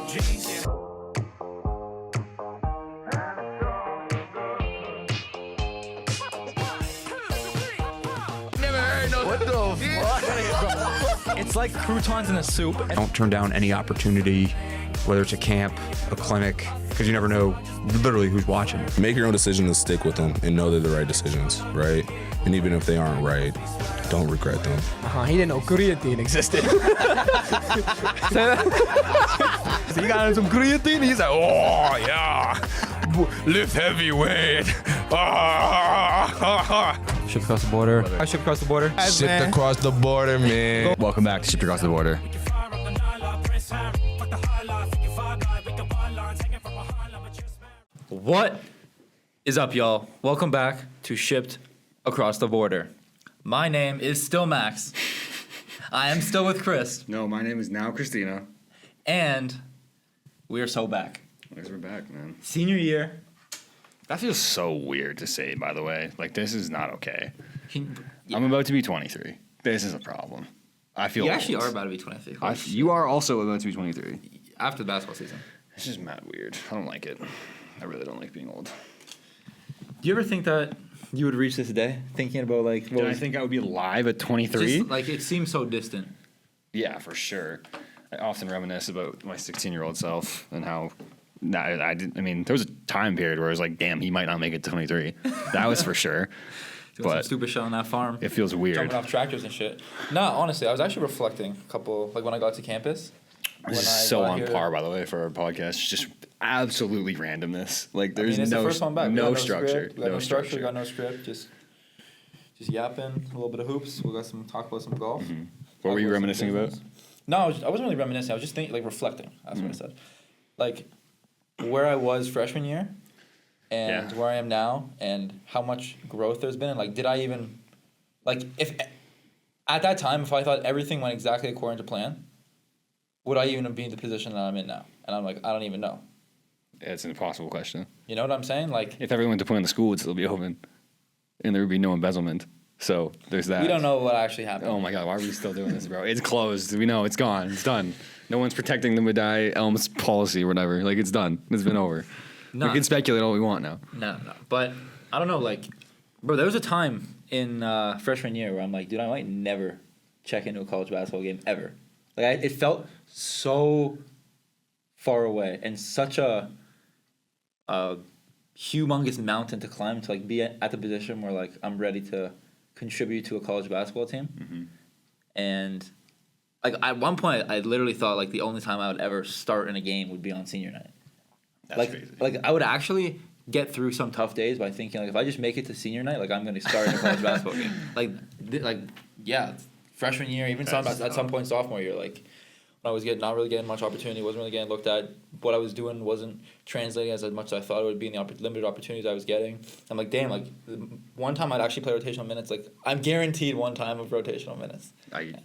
What the fuck? It's like croutons in a soup. Don't turn down any opportunity, whether it's a camp, a clinic, because you never know literally who's watching. Make your own decision and stick with them and know they're the right decisions, right? And even if they aren't right, don't regret them. He didn't know creatine existed. So you got some creatine? He's like, oh, yeah. Lift heavyweight. Shipped across the border. I shipped across the border. Shipped across the border, man. Welcome back to Shipped Across the Border. What is up, y'all? Welcome back to Shipped Across the Border. My name is still Max. I am still with Chris. No, my name is now Christina. And we are so back. Guess we're back, man. Senior year. That feels so weird to say, by the way. Like, this is not okay. Yeah. I'm about to be 23. This is a problem. I feel You actually old. are about to be 23. You are also about to be 23. After the basketball season. This is mad weird. I don't like it. I really don't like being old. Do you ever think that you would reach this day? Thinking about, like... Did I think I would be alive at 23? Just, like, it seems so distant. Yeah, for sure. I often reminisce about my 16-year-old self and how... I mean, there was a time period where I was like, damn, he might not make it to 23. That was for sure. Doing some But stupid shit on that farm. it feels weird. Jumping off tractors and shit. No, honestly, I was actually reflecting a couple, like when I got to campus. This is so on par, by the way, for our podcast. Just absolutely randomness. Like, there's it's no, the first one back. We got no structure. Script. We got no structure. We got no script. Just yapping, a little bit of hoops. We got some talk about some golf. Mm-hmm. What were you reminiscing about? No, I wasn't really reminiscing. I was just thinking, like, reflecting. That's what I said. Like, where I was freshman year and where I am now and how much growth there's been. And, like, did I even, like, if at that time, if I thought everything went exactly according to plan, would I even be in the position that I'm in now? And I'm like, I don't even know. Yeah, it's an impossible question. You know what I'm saying? Like, If everyone went to plan the school would still be open, and there would be no embezzlement. So there's that. we don't know what actually happened. Oh my God, why are we still doing this, bro? It's closed. We know it's gone. It's done. No one's protecting the Medai Elms policy or whatever. Like, it's done. It's been over. No. We can speculate all we want now. No. But I don't know, like, bro, there was a time in freshman year where I'm like, dude, I might never check into a college basketball game ever. Like, it felt so far away and such a humongous mountain to climb to, like, be at the position where, like, I'm ready to contribute to a college basketball team. Mm-hmm. And, like, at one point, I literally thought, like, the only time I would ever start in a game would be on senior night. That's crazy. Like, I would actually get through some tough days by thinking, like, if I just make it to senior night, like, I'm going to start in a college basketball game. Yeah, freshman year, even at some point sophomore year, like, when I was not really getting much opportunity, wasn't really getting looked at. What I was doing wasn't translating as much as I thought it would be in the limited opportunities I was getting. I'm like, damn, like, one time I'd actually play rotational minutes. Like, I'm guaranteed one time of rotational minutes.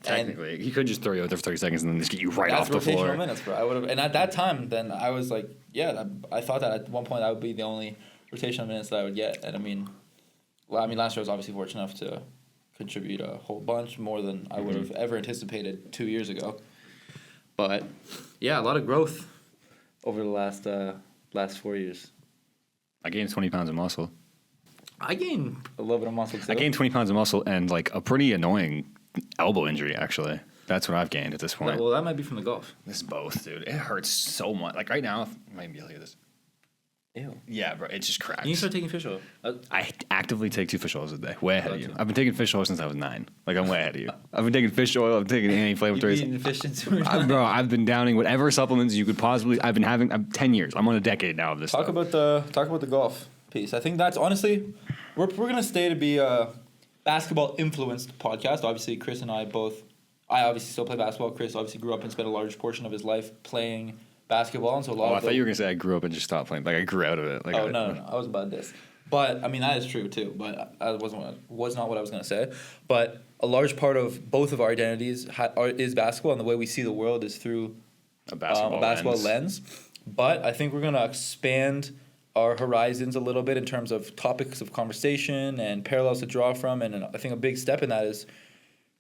Technically, he could just throw you out there for 30 seconds and then just get you right off the That's floor. rotational minutes, bro. I would have, and at that time, then I was like, yeah, I thought that at one point that would be the only rotational minutes that I would get. And I mean, last year I was obviously fortunate enough to contribute a whole bunch more than I would have ever anticipated 2 years ago. But yeah, a lot of growth over the last 4 years. I gained 20 pounds of muscle. I gained a little bit of muscle too. I gained 20 pounds of muscle and, like, a pretty annoying elbow injury, actually. That's what I've gained at this point. Well, that might be from the golf. This is both, dude. It hurts so much. Like, right now, I might be able to hear this. Ew. Yeah, bro, it just cracks. You need to start taking fish oil. I actively take 2 fish oils a day. Way ahead of you. I've been taking fish oil since I was 9. Like, I'm way ahead of you. I've been taking fish oil. I've taken You've been anti-inflammatories. eating fish since you were Bro, I've been downing whatever supplements you could possibly. I've been having. I'm 10 years. I'm on a decade now of this Talk stuff. about the golf piece. I think that's honestly, we're gonna stay to be a basketball influenced podcast. Obviously, Chris and I both. I obviously still play basketball. Chris obviously grew up and spent a large portion of his life playing basketball, and so a lot. I thought you were gonna say I grew up and just stopped playing. Like, I grew out of it. Like, No. I was about this. But I mean, that is true too. But I was not what I was gonna say. But a large part of both of our identities is basketball, and the way we see the world is through a basketball lens. But I think we're gonna expand our horizons a little bit in terms of topics of conversation and parallels to draw from. And I think a big step in that is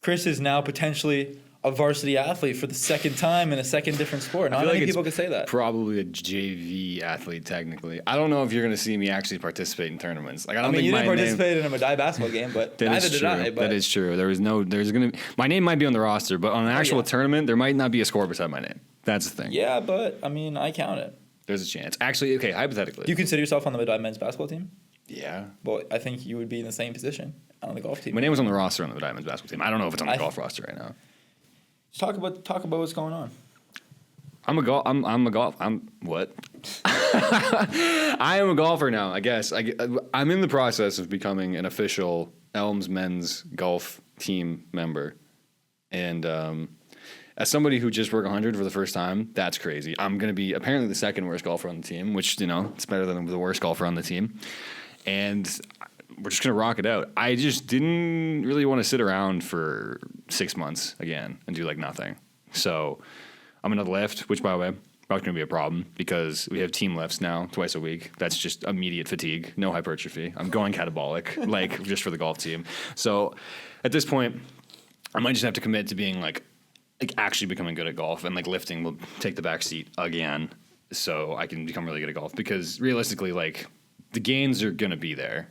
Chris is now potentially a varsity athlete for the second time in a second different sport. Not many people could say that. Probably a JV athlete, technically. I don't know if you're going to see me actually participate in tournaments. Like, I don't I mean, think you my didn't name. participate in a Madai basketball game, but neither did I. But That is true. There's going to be, my name might be on the roster, but on an actual tournament, there might not be a score beside my name. That's the thing. yeah, but I mean, I count it. There's a chance. Actually, okay, hypothetically. Do you consider yourself on the Madai men's basketball team? Yeah. Well, I think you would be in the same position on the golf team. My name was on the roster on the Diamonds basketball team. I don't know if it's on the golf roster right now. Talk about what's going on. I'm what? I am a golfer now, I guess. I'm in the process of becoming an official Elms men's golf team member. And as somebody who just worked 100 for the first time, that's crazy. I'm going to be apparently the second worst golfer on the team, which, it's better than the worst golfer on the team. And we're just going to rock it out. I just didn't really want to sit around for 6 months again and do nothing. So I'm going to lift, which, by the way, probably going to be a problem because we have team lifts now twice a week. That's just immediate fatigue, no hypertrophy. I'm going catabolic, just for the golf team. So at this point, I might just have to commit to being actually becoming good at golf, and lifting will take the back seat again so I can become really good at golf, because realistically, the gains are going to be there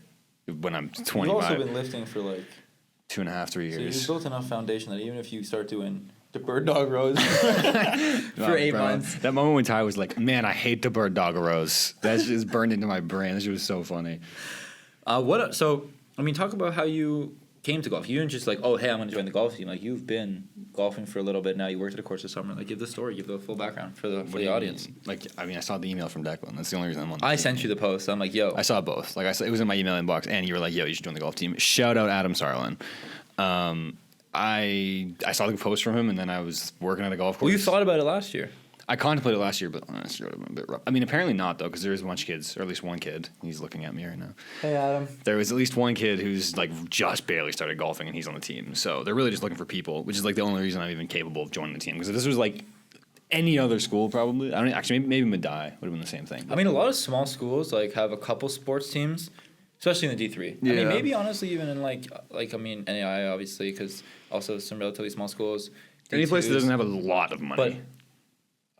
when I'm 25. You've also been lifting for 2.5, 3 years. So you've built enough foundation that even if you start doing the bird dog rows for 8 months. That moment when Ty was like, man, I hate the bird dog rows. That just burned into my brain. That shit was so funny. Talk about how you came to golf. You didn't just oh, hey, I'm going to join the golf team. You've been golfing for a little bit now. You worked at a course this summer. Give the story. Give the full background for the audience. I saw the email from Declan. That's the only reason I'm on. I sent you the post. I'm yo. I saw both. I said, it was in my email inbox, and you were yo, you should join the golf team. Shout out Adam Sarlin. I saw the post from him, and then I was working at a golf course. Well, you thought about it last year. I contemplated last year, but honestly, it would have been a bit rough. I mean, apparently not, though, because there is a bunch of kids, or at least one kid. He's looking at me right now. Hey, Adam. There was at least one kid who's just barely started golfing, and he's on the team. So they're really just looking for people, which is the only reason I'm even capable of joining the team. Because if this was any other school, probably, I don't actually maybe Madai would have been the same thing. I mean, a lot of small schools have a couple sports teams, especially in the D3. Yeah. I mean, maybe honestly even in NAI, obviously, because also some relatively small schools. Any place that D2s. doesn't have a lot of money. But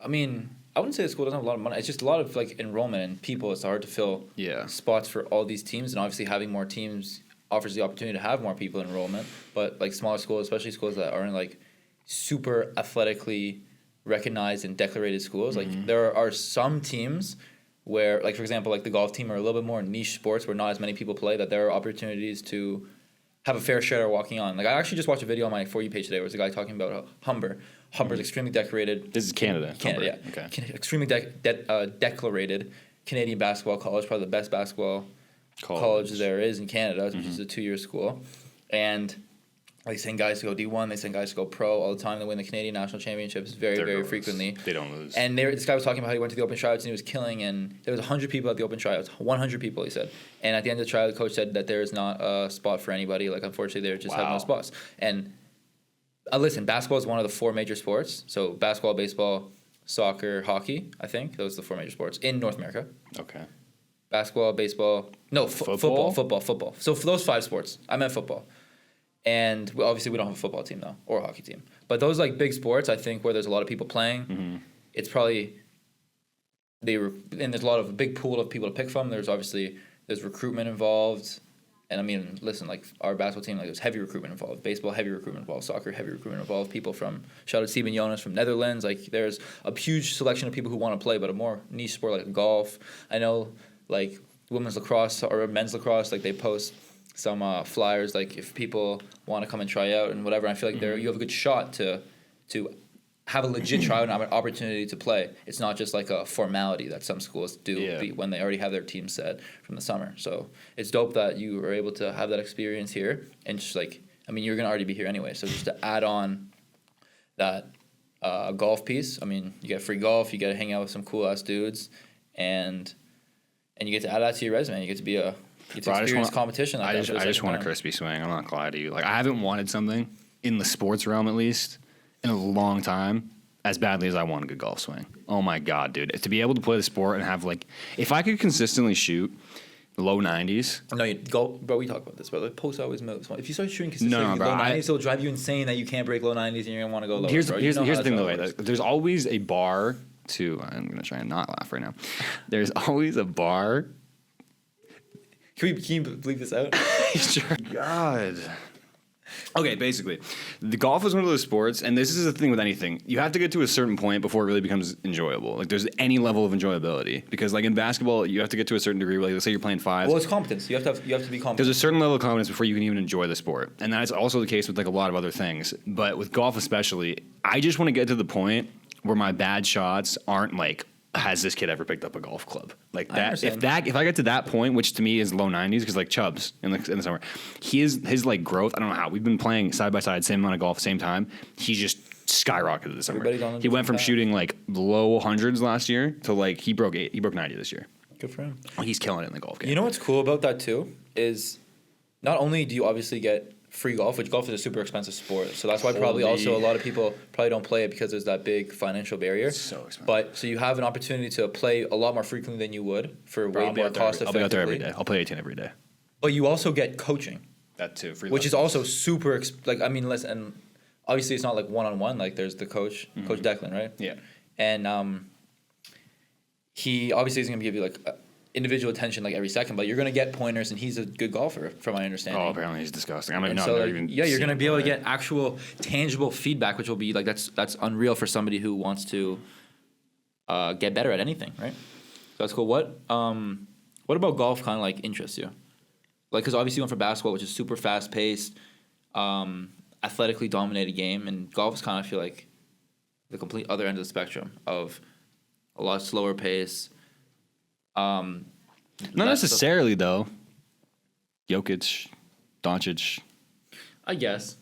I mean, I wouldn't say the school doesn't have a lot of money. It's just a lot of enrollment and people. It's hard to fill spots for all these teams, and obviously having more teams offers the opportunity to have more people in enrollment. But smaller schools, especially schools that aren't super athletically recognized and decorated schools, there are some teams where, for example, the golf team are a little bit more niche sports where not as many people play, that there are opportunities to have a fair share of walking on. I actually just watched a video on my For You page today where there's a guy talking about Humber. Humber's extremely decorated. This is Canada. Canada, Humber. yeah. Okay. Extremely decorated Canadian basketball college, probably the best basketball college there is in Canada, which is a 2-year school. And they send guys to go D1, they send guys to go pro all the time. They win the Canadian National Championships very frequently. They don't lose. And this guy was talking about how he went to the open tryouts and he was killing, and there was 100 people at the open tryouts. 100 people, he said. And at the end of the tryout, the coach said that there is not a spot for anybody. Unfortunately, they just have no spots. And listen, basketball is one of the 4 major sports. So basketball, baseball, soccer, hockey, I think. Those are the 4 major sports in North America. Okay. Basketball, baseball. No, football. So for those 5 sports, I meant football. And obviously we don't have a football team, though, or a hockey team. But those big sports, I think, where there's a lot of people playing, it's probably and there's a big pool of people to pick from. There's recruitment involved. And I mean, listen, our basketball team, there's heavy recruitment involved. Baseball, heavy recruitment involved. Soccer, heavy recruitment involved. People from, shout out Steven Jonas from Netherlands. There's a huge selection of people who want to play, but a more niche sport like golf. I know, women's lacrosse or men's lacrosse, they post some flyers, if people want to come and try out and whatever. I feel you have a good shot to have a legit tryout and have an opportunity to play. It's not just a formality that some schools do when they already have their team set from the summer. So it's dope that you were able to have that experience here. And just you're going to already be here anyway. So just to add on that golf piece, I mean, you get free golf, you get to hang out with some cool ass dudes, and you get to add that to your resume. You get to be experience competition. I just want a crispy swing. I'm not gonna lie to you. I haven't wanted something in the sports realm, at least, in a long time, as badly as I want a good golf swing. Oh my god, dude! To be able to play the sport and have if I could consistently shoot low 90s. No, bro. We talk about this, but like post always moves. If you start shooting consistently No, bro, low 90s, it'll drive you insane that you can't break low 90s and you're gonna want to go lower. Here's bro. the thing though. Way. There's always a bar to. I'm gonna try and not laugh right now. There's always a bar. Can you bleep this out? Sure. God. Okay, basically, the golf is one of those sports, and this is the thing with anything. You have to get to a certain point before it really becomes enjoyable. Like, there's any level of enjoyability. Because, like, in basketball, you have to get to a certain degree. Like, let's say you're playing fives. Well, it's competence. You have to be competent. There's a certain level of confidence before you can even enjoy the sport. And that's also the case with, like, a lot of other things. But with golf especially, I just want to get to the point where my bad shots aren't, like, has this kid ever picked up a golf club? Like that, if I get to that point, which to me is low 90s, because like Chubbs in the summer, his like growth. I don't know how we've been playing side by side, same amount of golf, same time. He just skyrocketed this summer. He went from shooting like low hundreds last year to like he broke 90 this year. Good for him. He's killing it in the golf game. You know what's cool about that too is not only do you obviously get free golf, which golf is a super expensive sport. So that's why probably also a lot of people probably don't play it because there's that big financial barrier. It's so expensive. But so you have an opportunity to play a lot more frequently than you would for way more cost effectively. I'll be out there every day. I'll play 18 every day. But you also get coaching. That too. Free which is also super, listen, obviously it's not like one-on-one. Like there's the coach, Coach Declan, right? Yeah. And he obviously isn't going to give you like individual attention like every second, but you're going to get pointers, and he's a good golfer from my understanding. Oh, apparently he's disgusting. I mean, you're going to be able to get actual tangible feedback, which will be like that's unreal for somebody who wants to get better at anything, right? So that's cool. What about golf kind of like interests you? Like, because obviously you went for basketball, which is super fast paced, athletically dominated game, and golf is kind of, I feel like, the complete other end of the spectrum of a lot slower pace. Not necessarily though. Jokic, Doncic. I guess.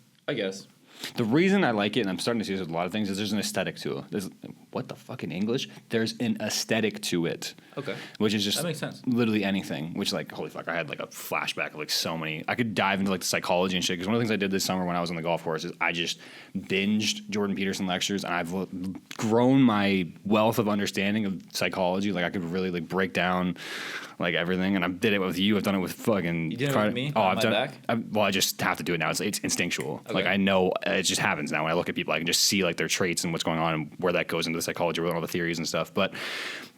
The reason I like it, and I'm starting to see this with a lot of things, is there's an aesthetic to it. There's what the fuck in English? There's an aesthetic to it. Okay. Which is just that makes sense. Literally anything. Which like holy fuck, I had like a flashback of like so many. I could dive into like the psychology and shit. Because one of the things I did this summer when I was on the golf course is I just binged Jordan Peterson lectures, and I've grown my wealth of understanding of psychology. Like I could really like break down like everything, and I did it with you. I've done it with fucking. You did it with me? Oh, I've done. Back? I just have to do it now. It's instinctual. Okay. Like I know it just happens now. When I look at people, I can just see like their traits and what's going on and where that goes into the psychology with all the theories and stuff. But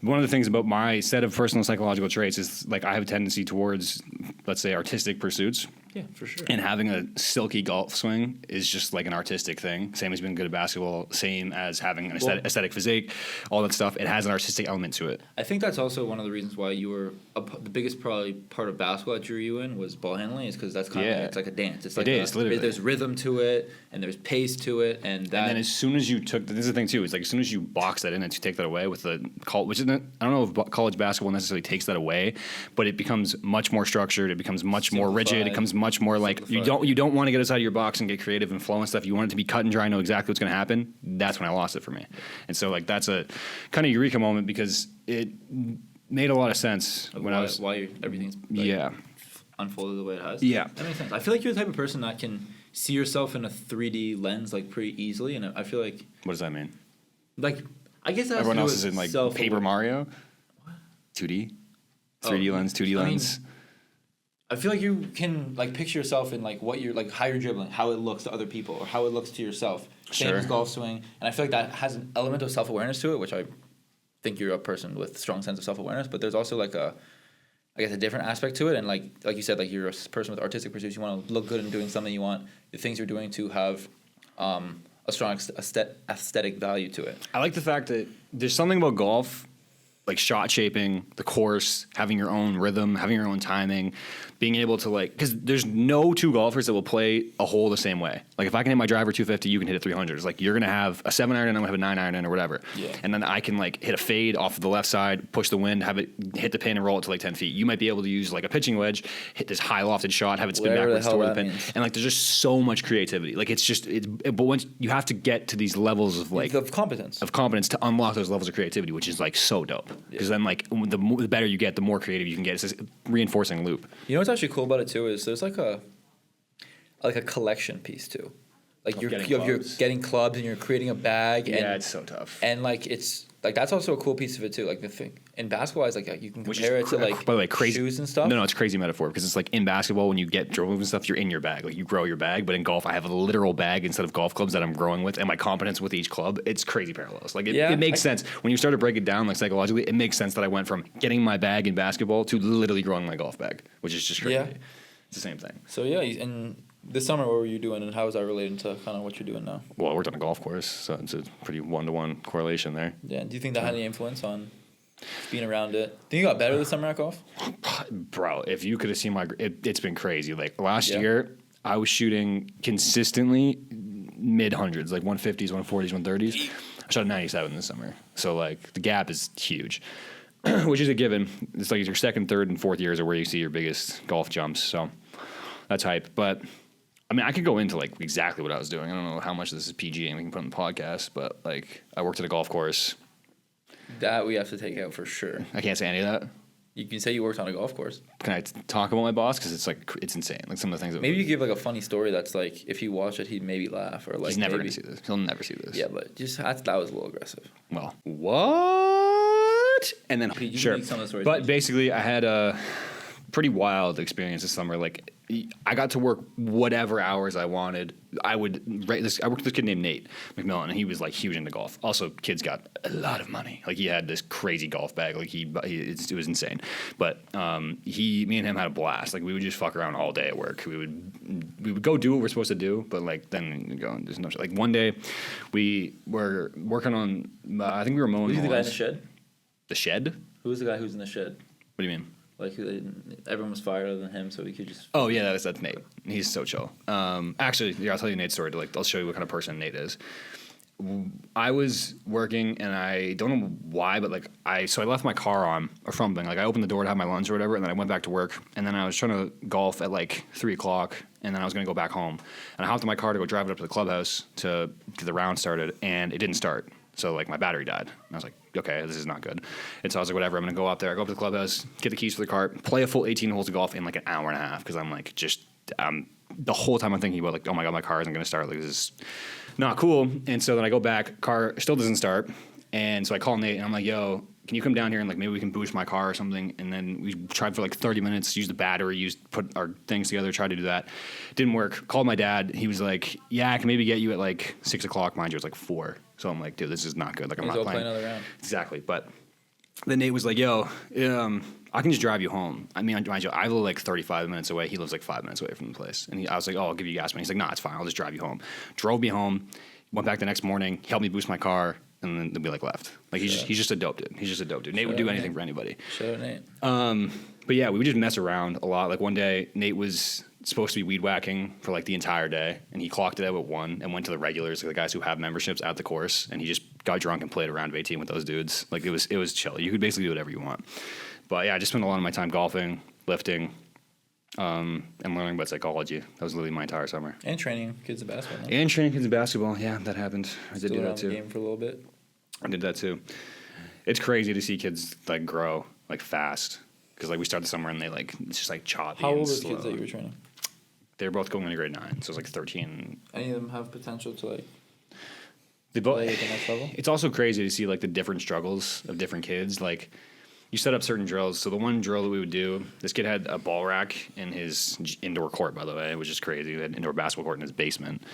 one of the things about my set of personal psychological traits is like I have a tendency towards, let's say, artistic pursuits. Yeah, for sure. And having a silky golf swing is just like an artistic thing. Same as being good at basketball. Same as having an aesthetic physique. All that stuff. It has an artistic element to it. I think that's also one of the reasons why you were the biggest probably part of basketball that drew you in was ball handling. Is because that's kind of like, it's like a dance. It's like literally. There's rhythm to it and there's pace to it, and then as soon as you took this is the thing too. It's like as soon as you box that in and you take that away with the which isn't, I don't know if college basketball necessarily takes that away, but it becomes much more structured. It becomes much more rigid. It becomes much more like you don't want to get outside of your box and get creative and flow and stuff. You want it to be cut and dry, know exactly what's going to happen. That's when I lost it for me. And so like that's a kind of eureka moment because it made a lot of sense when everything's unfolded the way it has. Yeah, that makes sense. I feel like you're the type of person that can see yourself in a 3D lens like pretty easily, and I feel like. What does that mean? Like I guess everyone else is in like Paper Mario. What? 2D, 3D lens, 2D lens. I feel like you can like picture yourself in like what you're like how you're dribbling, how it looks to other people, or how it looks to yourself. Same as golf swing, and I feel like that has an element of self-awareness to it, which I think you're a person with a strong sense of self-awareness. But there's also like a different aspect to it, and like you said, like you're a person with artistic pursuits. You want to look good in doing something. You want the things you're doing to have a strong aesthetic value to it. I like the fact that there's something about golf, like shot shaping, the course, having your own rhythm, having your own timing, being able to like, because there's no two golfers that will play a hole the same way. Like if I can hit my driver 250, you can hit it 300. It's like you're gonna have a 7-iron and I'm gonna have a 9-iron in or whatever. Yeah. And then I can like hit a fade off the left side, push the wind, have it hit the pin and roll it to like 10 feet. You might be able to use like a pitching wedge, hit this high lofted shot, have it spin backwards toward the pin, and like there's just so much creativity. Like but once you have to get to these levels of like of competence to unlock those levels of creativity, which is like so dope. Because then like the better you get, the more creative you can get. It's this reinforcing loop. You know what's actually cool about it too is there's like a collection piece too. Like you're getting clubs and you're creating a bag. Yeah, it's so tough. And like it's like that's also a cool piece of it too. Like the thing in basketball is like you can Which compare it is, to like by the way, crazy shoes and stuff. No, it's crazy metaphor because it's like in basketball when you get dribble moves and stuff, you're in your bag, like you grow your bag. But in golf, I have a literal bag instead of golf clubs that I'm growing with, and my competence with each club. It's crazy parallels. Like it makes sense when you start to break it down, like psychologically, it makes sense that I went from getting my bag in basketball to literally growing my golf bag, which is just crazy. Yeah. It's the same thing. So yeah, and this summer, what were you doing, and how is that related to kind of what you're doing now? Well, I worked on a golf course, so it's a pretty 1-to-1 correlation there. Yeah. Do you think that had any influence on being around it? Think you got better this summer at golf? Bro, if you could have seen it's been crazy. Like last year, I was shooting consistently mid hundreds, like 150s, 140s, 130s. I shot a 97 this summer. So like the gap is huge, which is a given. It's like your second, third, and fourth years are where you see your biggest golf jumps. So that's hype. But I mean, I could go into like exactly what I was doing. I don't know how much this is PG and we can put on the podcast, but like I worked at a golf course. That we have to take out for sure. I can't say any of that. You can say you worked on a golf course. Can I talk about my boss? Because it's like it's insane. Like some of the things. That Maybe you give like a funny story that's like if he watched it, he'd maybe laugh or like. He's never maybe, gonna see this. He'll never see this. Yeah, but just that was a little aggressive. Well, what? And then You sure. can some of the stories. But basically, I had a pretty wild experience this summer. Like, I got to work whatever hours I wanted. I worked with this kid named Nate McMillan, and he was like huge into golf. Also, kid's got a lot of money. Like, he had this crazy golf bag. Like, it was insane. But me and him had a blast. Like, we would just fuck around all day at work. We would go do what we're supposed to do, but like then you go and there's no shit. Like one day, we were working on. I think we were mowing. Who's the guy in lawns. the shed? The shed? Who's the guy who's in the shed? What do you mean? Like everyone was fired other than him, so he could just. Oh yeah, that's Nate. He's so chill. Actually, yeah, I'll tell you Nate's story. I'll show you what kind of person Nate is. I was working, and I don't know why, but I left my car on or something. Like I opened the door to have my lunch or whatever, and then I went back to work, and then I was trying to golf at like 3:00, and then I was gonna go back home, and I hopped in my car to go drive it up to the clubhouse to get the round started, and it didn't start. So like my battery died, and I was like, okay, this is not good. And so I was like, whatever, I'm gonna go up there, go up to the clubhouse, get the keys for the car, play a full 18 holes of golf in like an hour and a half because I'm like the whole time I'm thinking about like, oh my god, my car isn't gonna start. Like this is not cool. And so then I go back, car still doesn't start, and so I call Nate and I'm like, yo, can you come down here and like maybe we can boost my car or something? And then we tried for like 30 minutes, used the battery, put our things together, tried to do that. Didn't work. Called my dad. He was like, yeah, I can maybe get you at like 6:00. Mind you, it was like 4. So I'm like, dude, this is not good. Like I'm not Go playing. play another round. Exactly. But then Nate was like, yo, I can just drive you home. I mean, mind you, I live like 35 minutes away. He lives like 5 minutes away from the place. And I was like, oh, I'll give you gas money. He's like, nah, it's fine. I'll just drive you home. Drove me home. Went back the next morning. Helped me boost my car. And then we like left. Like he's just a dope dude. He's just a dope dude. Nate would do anything for anybody. Shout out Nate. But yeah, we would just mess around a lot. Like one day, Nate was supposed to be weed whacking for like the entire day, and he clocked it out at 1 and went to the regulars, like the guys who have memberships at the course, and he just got drunk and played a round of 18 with those dudes. Like it was chill. You could basically do whatever you want. But yeah, I just spent a lot of my time golfing, lifting, and learning about psychology. That was literally my entire summer. And training kids in basketball. No? And training kids in basketball. Yeah, that happened. I did do that too. Game for a little bit. I did that too. It's crazy to see kids like grow like fast because like we start the summer and they like it's just like choppy. How and old are the slow. kids that you were training? They're both going into grade 9, so it's like 13. Any of them have potential to like They both. play at the next level? It's also crazy to see like the different struggles of different kids. Like you set up certain drills. So the one drill that we would do, this kid had a ball rack in his indoor court, by the way, which is crazy. He had an indoor basketball court in his basement,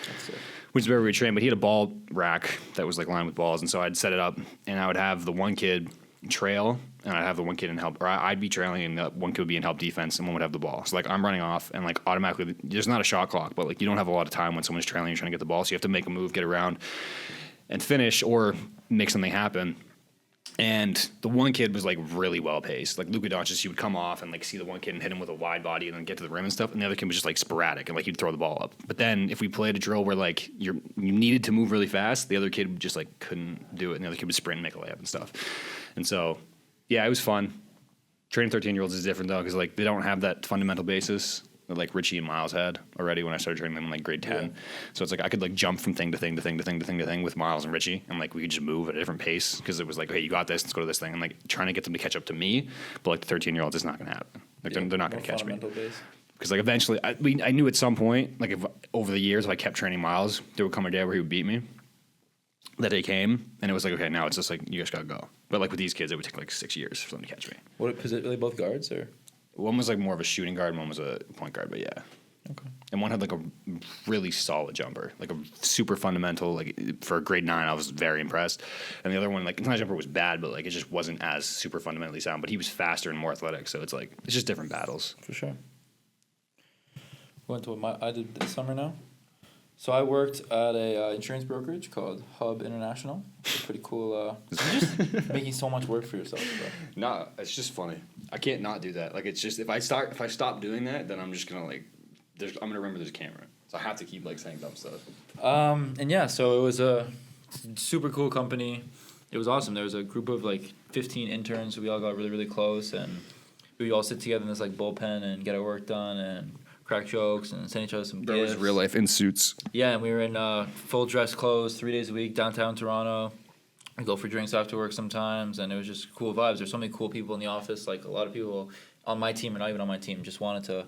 which is where we would train. But he had a ball rack that was like lined with balls, and so I'd set it up, and I would have the one kid trail, and I'd have the one kid in help, or I'd be trailing, and the one kid would be in help defense, and one would have the ball. So like I'm running off, and like automatically, there's not a shot clock, but like you don't have a lot of time when someone's trailing, you're trying to get the ball, so you have to make a move, get around, and finish, or make something happen. And the one kid was like really well paced. Like Luka Doncic, he would come off and like see the one kid and hit him with a wide body and then get to the rim and stuff. And the other kid was just like sporadic and like he'd throw the ball up. But then if we played a drill where like you needed to move really fast, the other kid just like couldn't do it, and the other kid would sprint and make a layup and stuff. And so yeah, it was fun. Training 13-year-olds is different though because like they don't have that fundamental basis that like Richie and Miles had already when I started training them in like grade 10. Yeah. So it's like I could like jump from thing to thing to thing to thing to thing to thing with Miles and Richie, and like we could just move at a different pace because it was like, hey, you got this, let's go to this thing, and like trying to get them to catch up to me, but like the 13-year-olds, it's not going to happen. Like they're not going to catch me. Because like eventually, I knew at some point, like if over the years, if I kept training Miles, there would come a day where he would beat me. that day came, and it was like, okay, now it's just like, you guys gotta go. But like with these kids, it would take like 6 years for them to catch me. What is it? Really, both guards or? One was like more of a shooting guard, and one was a point guard. But yeah. Okay. And one had like a really solid jumper, like a super fundamental. Like for a grade 9, I was very impressed. And the other one, like, my jumper was bad, but like it just wasn't as super fundamentally sound. But he was faster and more athletic, so it's like it's just different battles. For sure. Went to I did this summer now. So I worked at a insurance brokerage called Hub International. It's pretty cool. You're just making so much work for yourself, bro. No, it's just funny. I can't not do that. Like it's just if I stop doing that, then I'm just gonna like I'm gonna remember there's a camera, so I have to keep like saying dumb stuff. And yeah, so it was a super cool company. It was awesome. There was a group of like 15 interns. We all got really, really close, and we all sit together in this like bullpen and get our work done and crack jokes and send each other some There gifts. was real life in suits. Yeah, and we were in full dress clothes 3 days a week downtown Toronto. We go for drinks after work sometimes, and it was just cool vibes. There's so many cool people in the office. Like a lot of people on my team, or not even on my team, just wanted to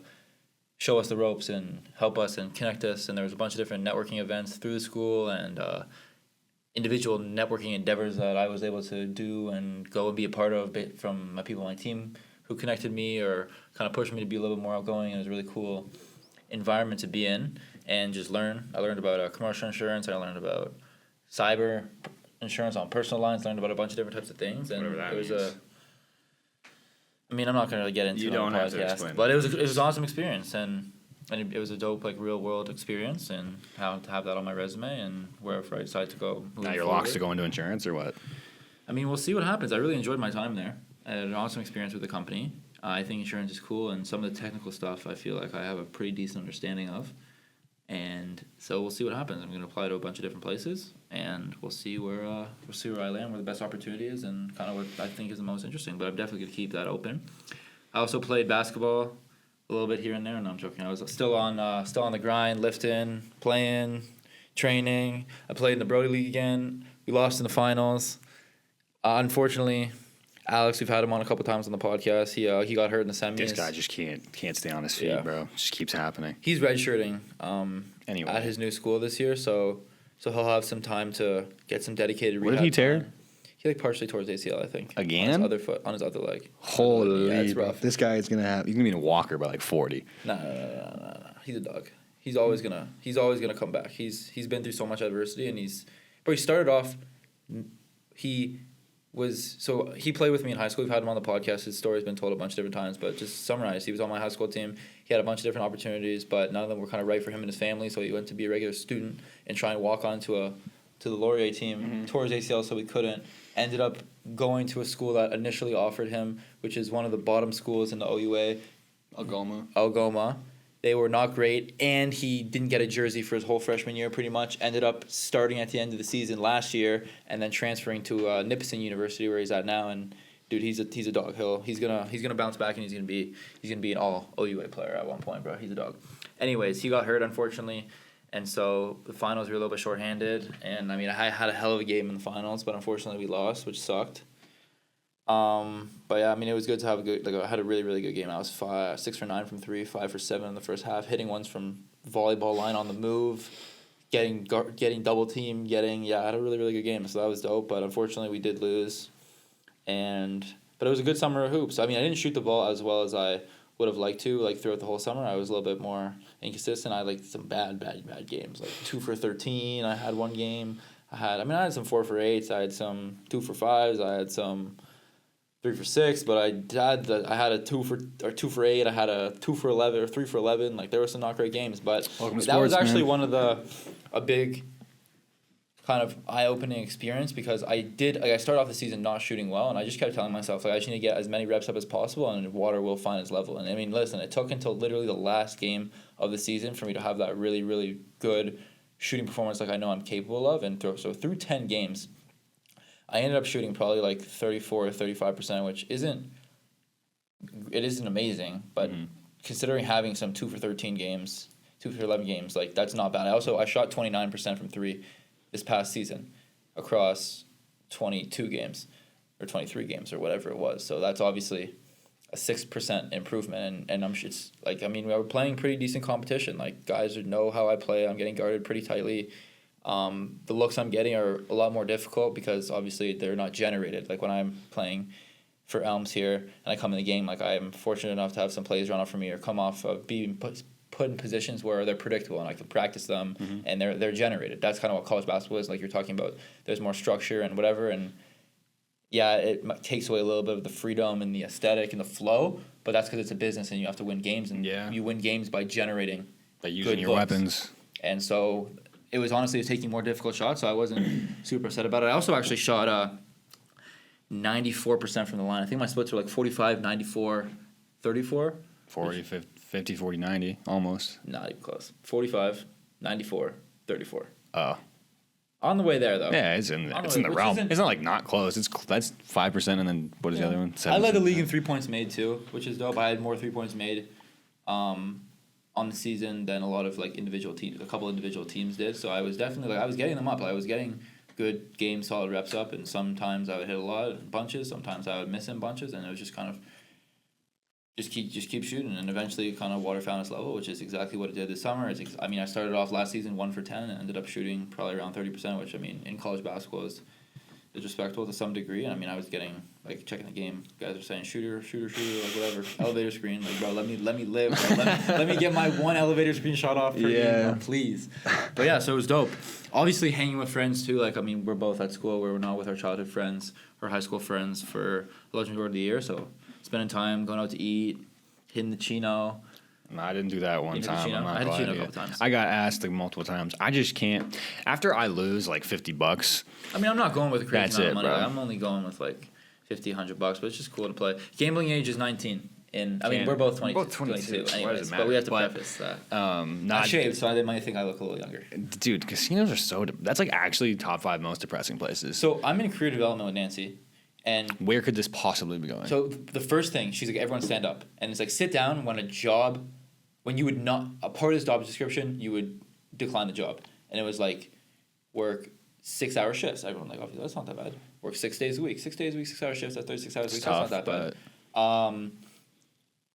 show us the ropes and help us and connect us. And there was a bunch of different networking events through the school and individual networking endeavors that I was able to do and go and be a part of from my people on my team who connected me or kind of pushed me to be a little bit more outgoing. And it was a really cool environment to be in and just learn. I learned about commercial insurance. I learned about cyber insurance on personal lines. Learned about a bunch of different types of things. And Whatever that it was means. I mean, I'm not gonna really get into You it on don't the have to podcast, explain but it was an awesome experience, and it was a dope like real world experience, and how to have that on my resume and wherever I decide to go. Now you're locked to go into insurance or what? I mean, we'll see what happens. I really enjoyed my time there. I had an awesome experience with the company. I think insurance is cool, and some of the technical stuff I feel like I have a pretty decent understanding of. And so we'll see what happens. I'm going to apply to a bunch of different places, and we'll see where I land, where the best opportunity is, and kind of what I think is the most interesting. But I'm definitely going to keep that open. I also played basketball a little bit here and there. No, I'm joking. I was still on the grind, lifting, playing, training. I played in the Brody League again. We lost in the finals. Unfortunately, Alex, we've had him on a couple times on the podcast. He got hurt in the semis. This guy just can't stay on his feet, Yeah. bro. Just keeps happening. He's redshirting Anyway. at his new school this year, so he'll have some time to get some dedicated rehab. What did he tear? time. He like partially tore his ACL, I think. Again? On his other foot, on his other leg. Holy, yeah, it's bro. rough. This guy is he's gonna be in a walker by like 40. No. He's a dog. He's always gonna come back. He's been through so much adversity, and he started off. He played with me in high school. We've had him on the podcast. His story's been told a bunch of different times, but just to summarize, he was on my high school team. He had a bunch of different opportunities, but none of them were kind of right for him and his family. So he went to be a regular student and try and walk on to the Laurier team. Tore his ACL, so he couldn't. Ended up going to a school that initially offered him, which is one of the bottom schools in the OUA, Algoma. They were not great, and he didn't get a jersey for his whole freshman year pretty much. Ended up starting at the end of the season last year and then transferring to Nipissing University where he's at now. And dude, he's a dog. He's gonna bounce back, and he's gonna be an all OUA player at one point, bro. He's a dog. Anyways, he got hurt unfortunately, and so the finals were a little bit shorthanded. And I mean, I had a hell of a game in the finals, but unfortunately we lost, which sucked. But yeah, I mean, it was good to have I had a really, really good game. I was 6 for 9 from 3, 5 for 7 in the first half, hitting ones from volleyball line on the move, getting double team, I had a really, really good game. So that was dope, but unfortunately we did lose. But it was a good summer of hoops. I mean, I didn't shoot the ball as well as I would have liked to, like throughout the whole summer. I was a little bit more inconsistent. I had like some bad games, like 2 for 13. I had one game. I had some 4 for 8s. I had some 2 for 5s. I had some 3 for 6, but I had a 2 for 8. I had a 2 for 11 or 3 for 11. Like there were some not great games, but that was actually one of a big kind of eye-opening experience because I started off the season not shooting well, and I just kept telling myself like I just need to get as many reps up as possible, and water will find its level. And I mean, listen, it took until literally the last game of the season for me to have that really, really good shooting performance like I know I'm capable of, and through 10 games. I ended up shooting probably like 34 or 35%, which isn't amazing, but considering having some 2 for 13 games, 2 for 11 games, like that's not bad. I shot 29% from 3 this past season across 22 games or 23 games or whatever it was. So that's obviously a 6% improvement, and it's like, I mean, we were playing pretty decent competition. Like guys know how I play. I'm getting guarded pretty tightly. The looks I'm getting are a lot more difficult because obviously they're not generated. Like when I'm playing for Elms here and I come in the game, like I'm fortunate enough to have some plays run off for me or come off of being put in positions where they're predictable and I can practice them and they're generated. That's kind of what college basketball is. Like you're talking about, there's more structure and whatever, and yeah, it takes away a little bit of the freedom and the aesthetic and the flow, but that's because it's a business and you have to win games, and you win games by generating by using good your looks. weapons. And so it was honestly taking more difficult shots, so I wasn't super upset about it. I also actually shot 94% from the line. I think my splits were like 45, 94, 34. 40, 50, 40, 90, almost. Not even close. 45, 94, 34. Oh. On the way there, though. Yeah, it's in On it's the in way, the which realm. isn't- It's not like not close. That's 5%, and then what is the other one? I led the 7%. league in 3 points made too, which is dope. I had more 3 points made on the season than a lot of like individual teams. A couple individual teams did. So I was definitely I was getting them up. I was getting good game, solid reps up, and sometimes I would hit a lot in bunches. Sometimes I would miss in bunches, and it was just kind of just keep shooting, and eventually kind of water found its level, which is exactly what it did this summer. I started off last season 1 for 10 and ended up shooting probably around 30%, which in college basketball is respectable to some degree. And I was getting like checking the game, guys are saying shooter, like whatever, elevator screen, like bro, let me live, bro. let me get my one elevator screen shot off per game, bro, please. But yeah, so it was dope. Obviously hanging with friends too. Like we're both at school, we're not with our childhood friends or high school friends for the large majority of the year, so spending time, going out to eat, hitting the Chino. No, I didn't do that one You hit the time. Chino? I'm not I hit the gonna Chino lie a to couple you. times. I got asked like multiple times. I just can't. After I lose like $50, I'm not going with a crazy That's amount it, of money. bro. Like, I'm only going with like $50, $100, but it's just cool to play. Gambling age is 19. We're both 22. We're both 22. Why does it Anyways, matter? but we have to But, preface that. I not shaved, so they might think I look a little younger. dude. Casinos are so. That's like actually top 5 most depressing places. So I'm in career development with Nancy, and Where could this possibly be going? so the first thing, she's like, everyone stand up. And it's like, sit down when a job, when you would not, a part of this job description, you would decline the job. And it was like, work 6-hour shifts. Everyone like, oh, that's not that bad. Work 6 days a week. 6 days a week, 6 hour shifts, that's 36 hours a week. It's That's tough, not that bad.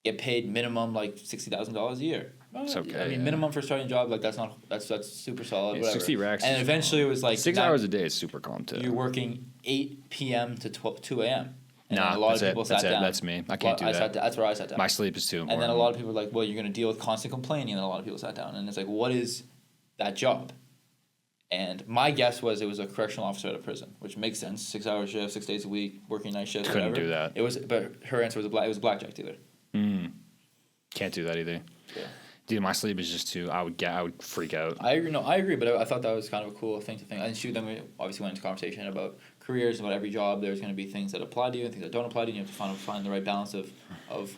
Get paid minimum like $60,000 a year. It's okay, I mean, yeah. minimum for starting a job, like that's super solid. Yeah, Whatever. 60 racks And is eventually it was like 6 hours a day is super calm too. You're working 8 p.m. to 2 a.m. And Nah, then a lot that's of it. people That's sat it. down. That's me. I can't do that. That's where I sat down. My sleep is too important. And then a lot of people were like, well, you're going to deal with constant complaining. And then a lot of people sat down. And it's like, what is that job? And my guess was it was a correctional officer at a prison, which makes sense. 6 hour shift, 6 days a week, working night shifts, Couldn't whatever. do that. It was, but her answer was it was a blackjack dealer. Can't do that either. Yeah. Dude, my sleep is just too. I would freak out. I agree. No, I agree. But I thought that was kind of a cool thing to think. And then we obviously went into conversation about careers, about every job. There's going to be things that apply to you and things that don't apply to you. You have to find the right balance of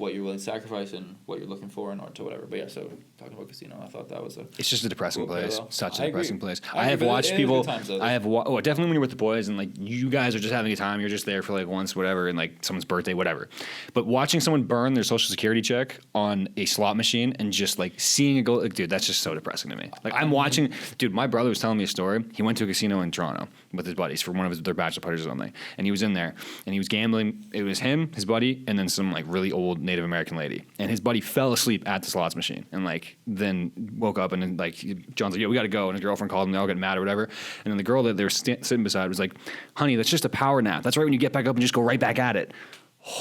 what you're willing to sacrifice and what you're looking for in order to whatever. But yeah, so talking about casino, I thought that was a. It's just a depressing Cool place. parallel. Such a I agree. depressing place. I I have agree, but watched it is people. good times, though. I have definitely when you're with the boys and like you guys are just having a time. You're just there for like once, whatever, and like someone's birthday, whatever. But watching someone burn their social security check on a slot machine and just like seeing it go, like, dude, that's just so depressing to me. Like I'm watching, dude. My brother was telling me a story. He went to a casino in Toronto with his buddies for one of their bachelor parties or something, and he was in there and he was gambling. It was him, his buddy, and then some like really old Native American lady. And his buddy fell asleep at the slots machine and like then woke up and then like John's like, yo, we got to go. And his girlfriend called him. They all got mad or whatever. And then the girl that they were sitting beside was like, honey, that's just a power nap. That's right when you get back up and just go right back at it.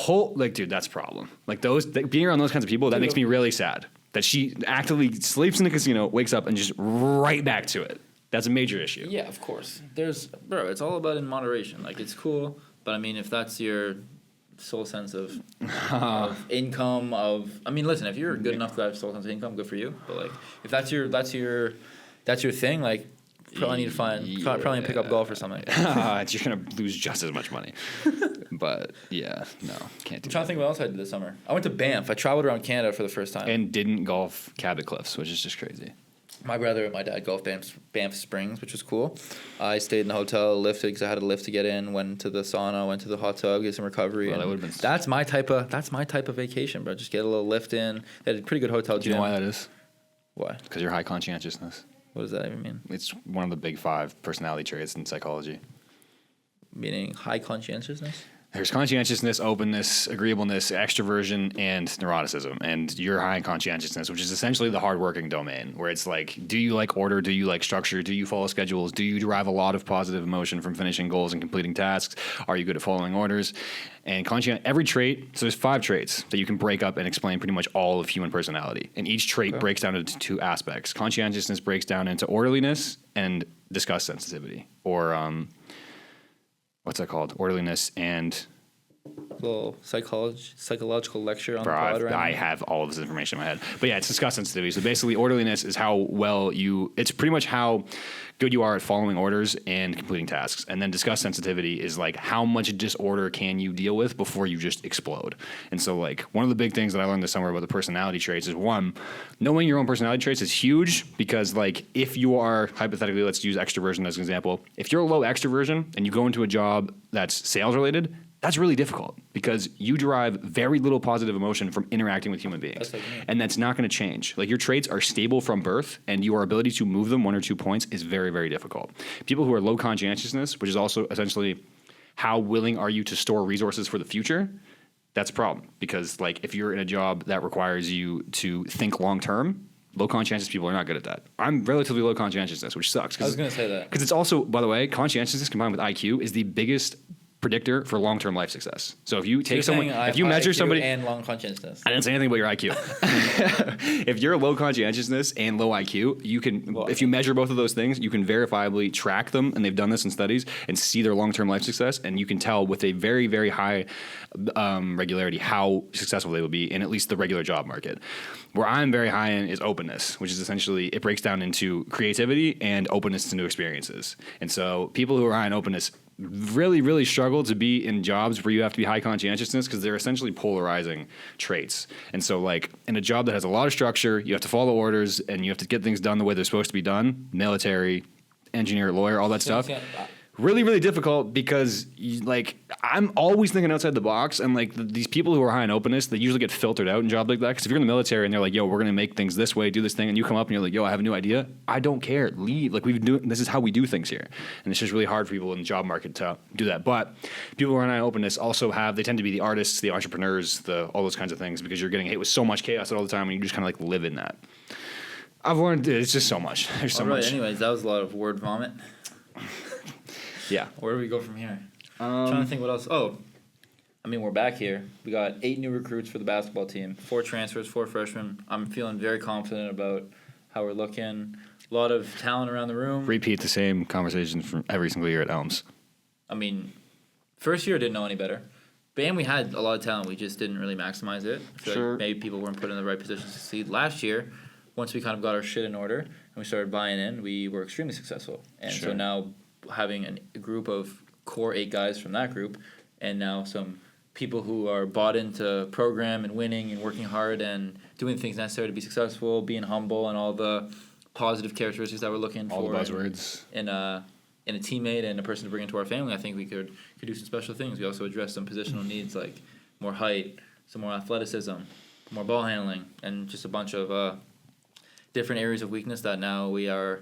Like, dude, that's a problem. Like being around those kinds of people, that makes me really sad. That she actively sleeps in the casino, wakes up, and just right back to it. That's a major issue. Yeah, of course. It's all about in moderation. Like, it's cool, but I mean, if that's your sole sense of income, listen, if you're good enough to have sole sense of income, good for you. But like, if that's your thing, like, probably need to probably pick up golf or something. You're gonna lose just as much money. But yeah, no, can't do I'm trying to think what else I did this summer. I went to Banff. I traveled around Canada for the first time. And didn't golf Cabot Cliffs, which is just crazy. My brother and my dad golfed Banff Springs, which was cool. I stayed in the hotel, lifted because I had a lift to get in. Went to the sauna, went to the hot tub, get some recovery. Well, that and would've been that's my type of vacation, bro. Just get a little lift in. They had a pretty good hotel Do gym. you know why that is? Why? Because you're high conscientiousness. What does that even mean? It's one of the big 5 personality traits in psychology. Meaning high conscientiousness? there's conscientiousness, openness, agreeableness, extroversion, and neuroticism. And you're high in conscientiousness, which is essentially the hardworking domain, where it's like, do you like order? Do you like structure? Do you follow schedules? Do you derive a lot of positive emotion from finishing goals and completing tasks? Are you good at following orders? And every trait, so there's 5 traits that you can break up and explain pretty much all of human personality. And each trait breaks down into 2 aspects. Conscientiousness breaks down into orderliness and disgust sensitivity, or what's that called? Orderliness and Little psychological lecture on the Bro, pod right I now. have all of this information in my head. But yeah, it's disgust sensitivity. So basically, orderliness is how well it's pretty much how good you are at following orders and completing tasks. And then disgust sensitivity is like how much disorder can you deal with before you just explode. And so like one of the big things that I learned this summer about the personality traits is, one, knowing your own personality traits is huge, because like if you are, hypothetically, let's use extroversion as an example. If you're low extroversion and you go into a job that's sales related, that's really difficult because you derive very little positive emotion from interacting with human beings. And that's not going to change. Like your traits are stable from birth, and your ability to move them 1 or 2 points is very, very difficult. People who are low conscientiousness, which is also essentially how willing are you to store resources for the future, that's a problem. Because like if you're in a job that requires you to think long term, low conscientious people are not good at that. I'm relatively low conscientiousness, which sucks. I was going to say that. Because it's also, by the way, conscientiousness combined with IQ is the biggest predictor for long-term life success. So if you take someone, if you measure somebody, and long conscientiousness, I didn't say anything about your IQ. If you're low conscientiousness and low IQ, you can, if you measure both of those things, you can verifiably track them, and they've done this in studies, and see their long-term life success, and you can tell with a very, very high regularity how successful they will be in at least the regular job market. Where I'm very high in is openness, which is essentially, it breaks down into creativity and openness to new experiences. And so people who are high in openness really, really struggle to be in jobs where you have to be high conscientiousness, because they're essentially polarizing traits. And so like in a job that has a lot of structure, you have to follow orders and you have to get things done the way they're supposed to be done, military, engineer, lawyer, all that stuff. Really, really difficult, because like I'm always thinking outside the box, and like these people who are high in openness, they usually get filtered out in jobs like that. Because if you're in the military and they're like, "Yo, we're gonna make things this way, do this thing," and you come up and you're like, "Yo, I have a new idea," I don't care. Leave. Like this is how we do things here, and it's just really hard for people in the job market to do that. But people who are high in openness also they tend to be the artists, the entrepreneurs, all those kinds of things, because you're getting hit with so much chaos all the time, and you just kind of like live in that. I've learned it's just so much. There's so much. Anyways, that was a lot of word vomit. Yeah. Where do we go from here? I'm trying to think what else. Oh, I mean, we're back here. We got 8 new recruits for the basketball team, 4 transfers, 4 freshmen. I'm feeling very confident about how we're looking. A lot of talent around the room. Repeat the same conversation from every single year at Elms. I mean, first year I didn't know any better. But we had a lot of talent. We just didn't really maximize it. I feel like maybe people weren't put in the right position to succeed. Last year, once we kind of got our shit in order and we started buying in, we were extremely successful. And so now having a group of core 8 guys from that group, and now some people who are bought into program and winning and working hard and doing things necessary to be successful, being humble, and all the positive characteristics that we're looking all for. All the buzzwords. In a teammate and a person to bring into our family, I think we could do some special things. We also address some positional needs like more height, some more athleticism, more ball handling, and just a bunch of different areas of weakness that now we are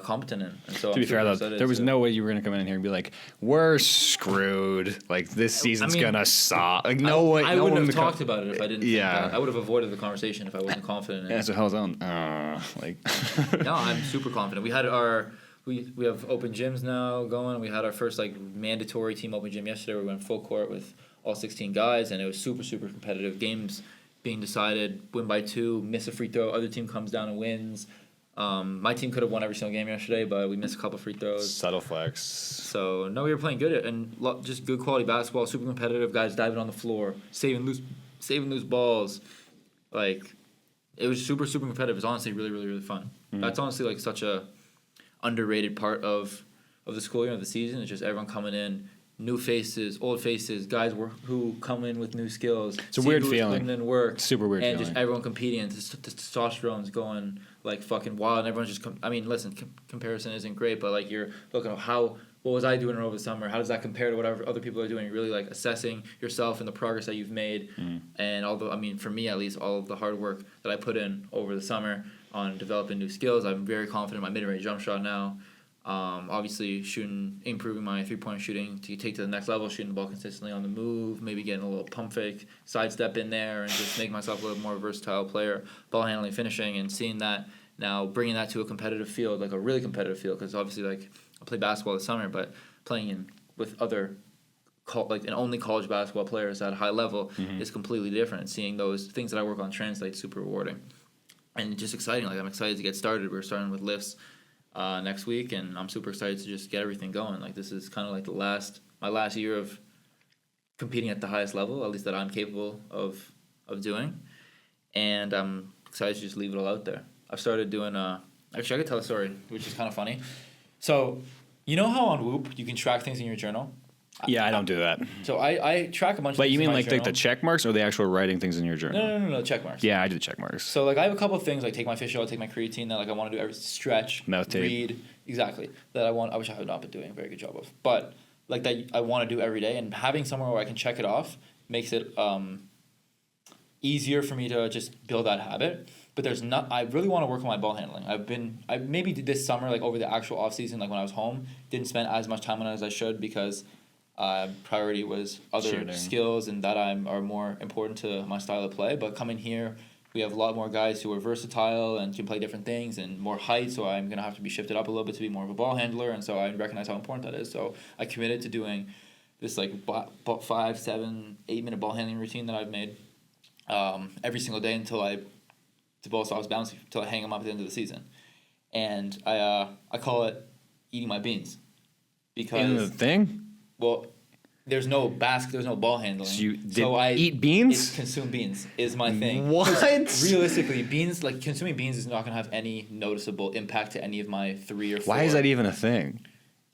competent in. And so to be fair, though, there was no way you were going to come in here and be like, "We're screwed. Like this season's gonna suck." Like no way. I wouldn't have talked about it if I didn't. Yeah, think that. I would have avoided the conversation if I wasn't confident in it. Yeah, so hell's on. Like. No, I'm super confident. We had we have open gyms now going. We had our first like mandatory team open gym yesterday. We went full court with all 16 guys, and it was super, super competitive. Games being decided, win by 2, miss a free throw, other team comes down and wins. My team could have won every single game yesterday, but we missed a couple free throws. Subtle flex. So, no, we were playing good and just good quality basketball, super competitive, guys diving on the floor, saving loose balls. Like, it was super, super competitive. It was honestly really, really, really fun. Mm-hmm. That's honestly, like, such a underrated part of the school year, of the season. It's just everyone coming in, new faces, old faces, guys who come in with new skills. It's a weird feeling. And work. Super weird and feeling. Just everyone competing, and the testosterone's going like fucking wild, and everyone's just. Listen, comparison isn't great, but like you're looking at what was I doing over the summer? How does that compare to whatever other people are doing? You're really like assessing yourself and the progress that you've made, and for me at least, all of the hard work that I put in over the summer on developing new skills. I'm very confident in my mid-range jump shot now. Obviously, improving my 3-point shooting to take to the next level, shooting the ball consistently on the move, maybe getting a little pump fake, sidestep in there, and just make myself a little more versatile player, ball handling, finishing, and seeing that now, bringing that to a competitive field, like a really competitive field, because obviously, like, I play basketball this summer, but playing with other and only college basketball players at a high level is completely different. Seeing those things that I work on translate super rewarding and just exciting. Like, I'm excited to get started. We're starting with lifts next week, and I'm super excited to just get everything going. Like, this is kind of like my last year of competing at the highest level, at least that I'm capable of doing, and I'm excited to just leave it all out there. I've started doing actually I could tell a story, which is kind of funny. So, you know how on Whoop you can track things in your journal? Yeah, I don't do that. So I track a bunch of But things you mean in my like journal. the check marks or the actual writing things in your journal? No, check marks. Yeah, I do the check marks. So, like, I have a couple of things, like take my fish oil, take my creatine, that, like, I want to do every stretch, Mouth tape. read, exactly, that I wish I had not been doing a very good job of. But, like, that I want to do every day, and having somewhere where I can check it off makes it easier for me to just build that habit. But I really want to work on my ball handling. I maybe did this summer, like, over the actual off season, like when I was home, didn't spend as much time on it as I should because priority was other Shooting. skills and that are more important to my style of play. But coming here, we have a lot more guys who are versatile and can play different things and more height, so I'm going to have to be shifted up a little bit to be more of a ball handler, and so I recognize how important that is. So I committed to doing this, like, 5, 7, 8 minute ball handling routine that I've made every single day until the ball stops bouncing, until I hang them up at the end of the season. And I call it eating my beans. Because In the thing? well, there's no ball handling. So I eat beans? Consume beans is my thing. What? Realistically, beans, like, consuming beans is not going to have any noticeable impact to any of my 3 or 4. Why is that even a thing?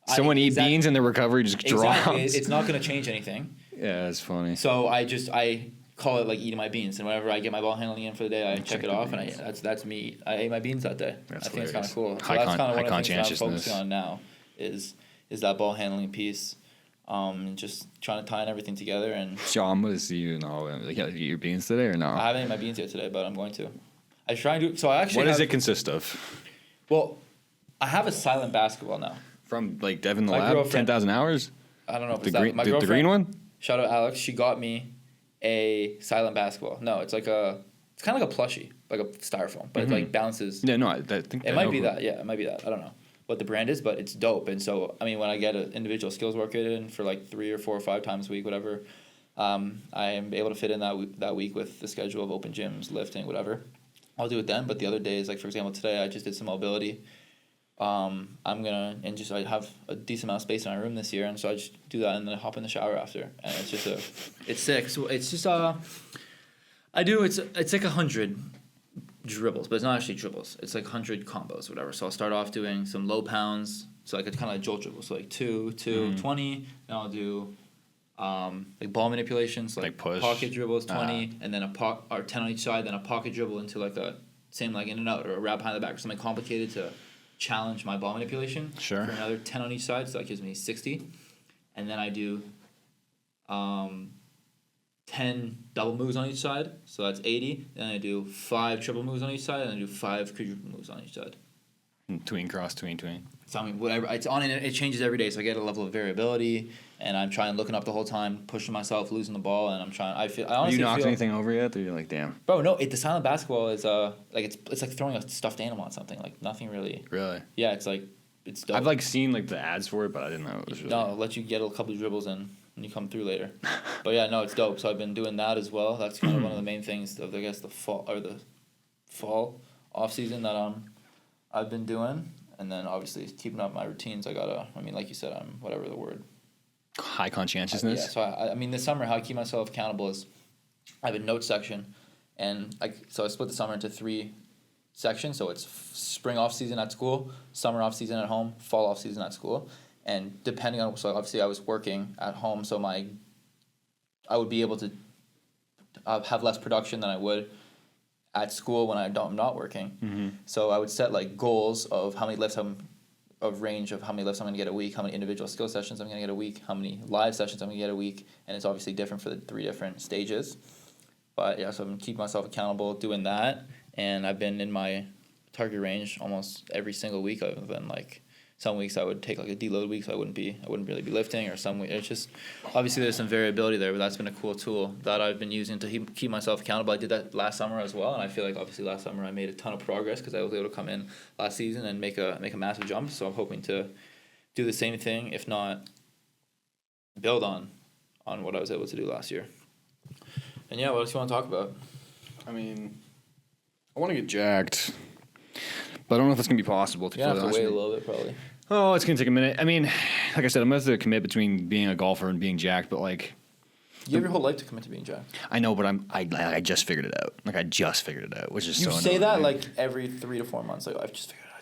Someone eat beans and the recovery just drops. Exactly. It's not going to change anything. Yeah, it's funny. So I call it like eating my beans, and whenever I get my ball handling in for the day, I check it off, and that's me. I ate my beans that day. That's I think it's hilarious. kind of cool. So High that's kind of one of the things that I'm conscientiousness. focusing on now is that ball handling piece, and just trying to tie everything together. And Sean, what is you know? Like, you eat your beans today or no? I haven't ate my beans yet today, but I'm going to. I try and do. So I actually. What does it consist of? Well, I have a silent basketball now. From like Devin the My Lab, girlfriend- 10,000 hours. I don't know if The it's that. green, My the girlfriend, green one. shout out Alex. She got me a silent basketball. No, it's kind of like a plushie, like a styrofoam, but it like bounces. Yeah, no, I think It might be that. Yeah, it might be that. I don't know what the brand is, but it's dope. And so, I mean, when I get an individual skills workout in for like 3 or 4 or 5 times a week, whatever, I am able to fit in that week with the schedule of open gyms, lifting, whatever. I'll do it then. But the other days, like, for example, today I just did some mobility. I have a decent amount of space in my room this year, and so I just do that and then I hop in the shower after, and it's sick. So it's just it's like 100 dribbles, but it's not actually dribbles. It's like 100 combos, whatever. So I'll start off doing some low pounds, so like it's kind of like jolt dribbles, so like 2, 20. Then I'll do like ball manipulations, like push. pocket dribbles, 20, and then or 10 on each side, then a pocket dribble into like a same like in and out or a wrap behind the back or something complicated to challenge my ball manipulation. Sure. For another 10 on each side, so that gives me 60. And then I do 10 double moves on each side, so that's 80. Then I do 5 triple moves on each side, and I do 5 quadruple moves on each side. Tween cross, tween. So I mean, whatever, it's on and it changes every day, so I get a level of variability, and I'm trying looking up the whole time, pushing myself, losing the ball, and I honestly Have you knocked feel, anything over yet? Or you're like, damn. Bro, no, the silent basketball is like it's like throwing a stuffed animal on something, like nothing really. Really? Yeah, it's like it's dope. I've like seen like the ads for it, but I didn't know it was really. No, I'll let you get a couple of dribbles in and you come through later. But yeah, no, it's dope. So I've been doing that as well. That's kind of one of the main things of, I guess, the fall off season that I've been doing. And then obviously keeping up my routines. Like you said, I'm whatever the word. High conscientiousness. Yeah. So I mean, this summer, how I keep myself accountable is I have a notes section, and I split the summer into 3 sections. So it's spring off season at school, summer off season at home, fall off season at school. And depending on, so obviously I was working at home, so I would be able to have less production than I would at school when I'm not working. Mm-hmm. So I would set like goals of how many lifts range of how many lifts I'm going to get a week, how many individual skill sessions I'm going to get a week, how many live sessions I'm going to get a week, and it's obviously different for the 3 different stages. But yeah, so I'm keeping myself accountable doing that, and I've been in my target range almost every single week other than like Some weeks I would take like a deload week, so I wouldn't really be lifting, or some weeks it's just obviously there's some variability there, but that's been a cool tool that I've been using to keep myself accountable. I did that last summer as well, and I feel like obviously last summer I made a ton of progress because I was able to come in last season and make a massive jump. So I'm hoping to do the same thing, if not build on what I was able to do last year. And yeah, what else you want to talk about? I mean, I want to get jacked, but I don't know if it's gonna be possible. You have to wait a little bit, probably. Oh, it's gonna take a minute. I mean, like I said, I'm gonna have to commit between being a golfer and being jacked. But like, You have your whole life to commit to being jacked. I know, but I just figured it out. Like I just figured it out, which is You so say that annoying. like every 3 to 4 months. Like, I've just figured it out.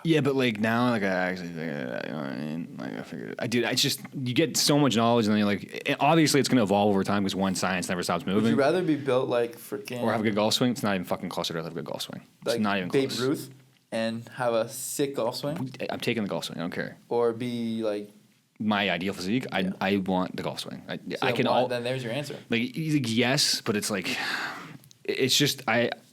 Yeah, but like now, like I actually figured it out. You know what I mean? Like I figured it. I do. I just you get so much knowledge, and then you're like, obviously it's gonna evolve over time because one, science never stops moving. Would you rather be built like freaking Or have a good golf swing? It's not even fucking closer to have a good golf swing. It's like not even Babe close. Ruth and have a sick golf swing, I'm taking the golf swing. I don't care. or be like My ideal physique. I want the golf swing. I can all. all Then there's your answer. like yes, but it's like it's just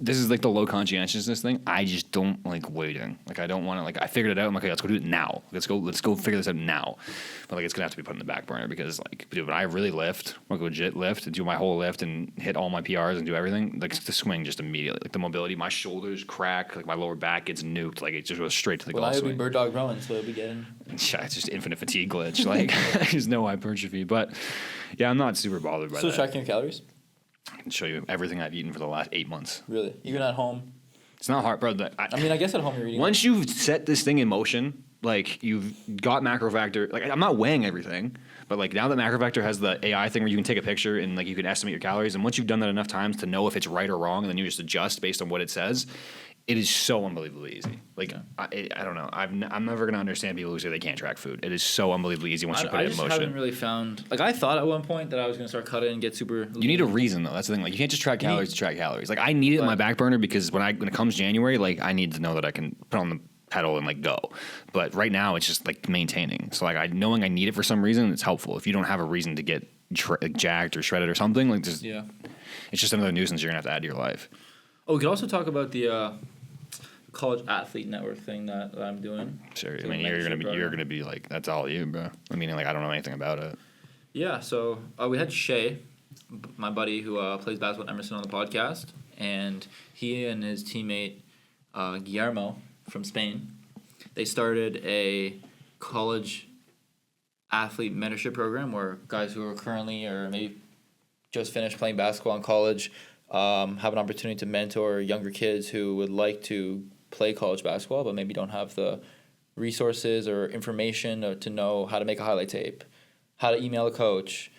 this is like the low conscientiousness thing. I just don't like waiting. Like I don't want to like I figured it out. I'm like, okay, let's go do it now. Let's go figure this out now. But like it's gonna have to be put in the back burner because like dude, when I really lift, like legit lift, do my whole lift and hit all my PRs and do everything, like the swing just immediately, like the mobility, my shoulders crack, like my lower back gets nuked, like it just goes straight to the Well, now golf you'll be swing. bird dog rowing, so it'll be getting. Yeah, it's just infinite fatigue glitch. Like there's no hypertrophy. But yeah, I'm not super bothered by Still that. tracking your calories. I can show you everything I've eaten for the last 8 months. Really, even at home. It's not hard, bro. I mean, I guess at home you're eating. Once you've set this thing in motion, like you've got macrofactor. Like I'm not weighing everything, but like now that macrofactor has the AI thing where you can take a picture and like you can estimate your calories, and once you've done that enough times to know if it's right or wrong, and then you just adjust based on what it says, it is so unbelievably easy. Like I don't know. I'm never gonna understand people who say they can't track food. It is so unbelievably easy once you put I it in just motion. haven't really found. Like I thought at one point that I was gonna start cutting and get super. You need a reason though. That's the thing. Like you can't just track calories to track calories. Like I need it in my back burner because when it comes January, like I need to know that I can put on the pedal and like go. But right now it's just like maintaining. So like knowing I need it for some reason, it's helpful. If you don't have a reason to get jacked or shredded or something, like just it's just another nuisance you're gonna have to add to your life. Oh, we could also talk about the college athlete network thing that I'm doing. Sure. So I mean you're gonna be like that's all you, bro. I mean like I don't know anything about it. Yeah, so we had Shay, my buddy who plays basketball at Emerson on the podcast, and he and his teammate Guillermo from Spain, they started a college athlete mentorship program where guys who are currently or maybe just finished playing basketball in college have an opportunity to mentor younger kids who would like to play college basketball but maybe don't have the resources or information to know how to make a highlight tape, how to email a coach,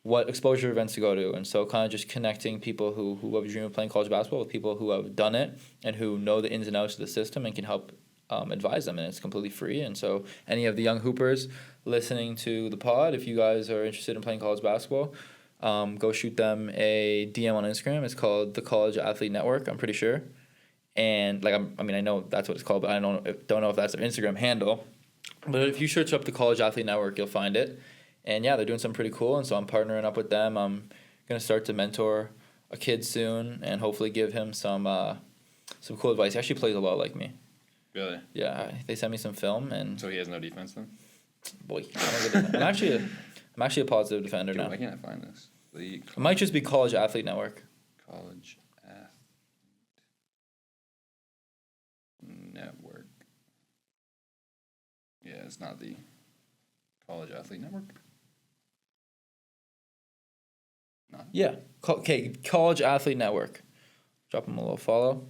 what exposure events to go to. And so kind of just connecting people who have a dream of playing college basketball with people who have done it and who know the ins and outs of the system and can help advise them. And it's completely free. And so any of the young hoopers listening to the pod, if you guys are interested in playing college basketball, go shoot them a DM on Instagram. It's called the College Athlete Network, I'm pretty sure. And like I know that's what it's called, but I don't know if that's their Instagram handle. But if you search up the College Athlete Network, you'll find it. And yeah, they're doing something pretty cool. And so I'm partnering up with them. I'm gonna start to mentor a kid soon and hopefully give him some cool advice. He actually plays a lot like me. Really? Yeah, they sent me some film and So he has no defense then? boy, I'm actually a positive defender Dude, now. why can't I find this? The It might just be College Athlete Network. College Athlete Network. Yeah, it's not the College Athlete Network. Yeah. College Athlete Network. Drop them a little follow.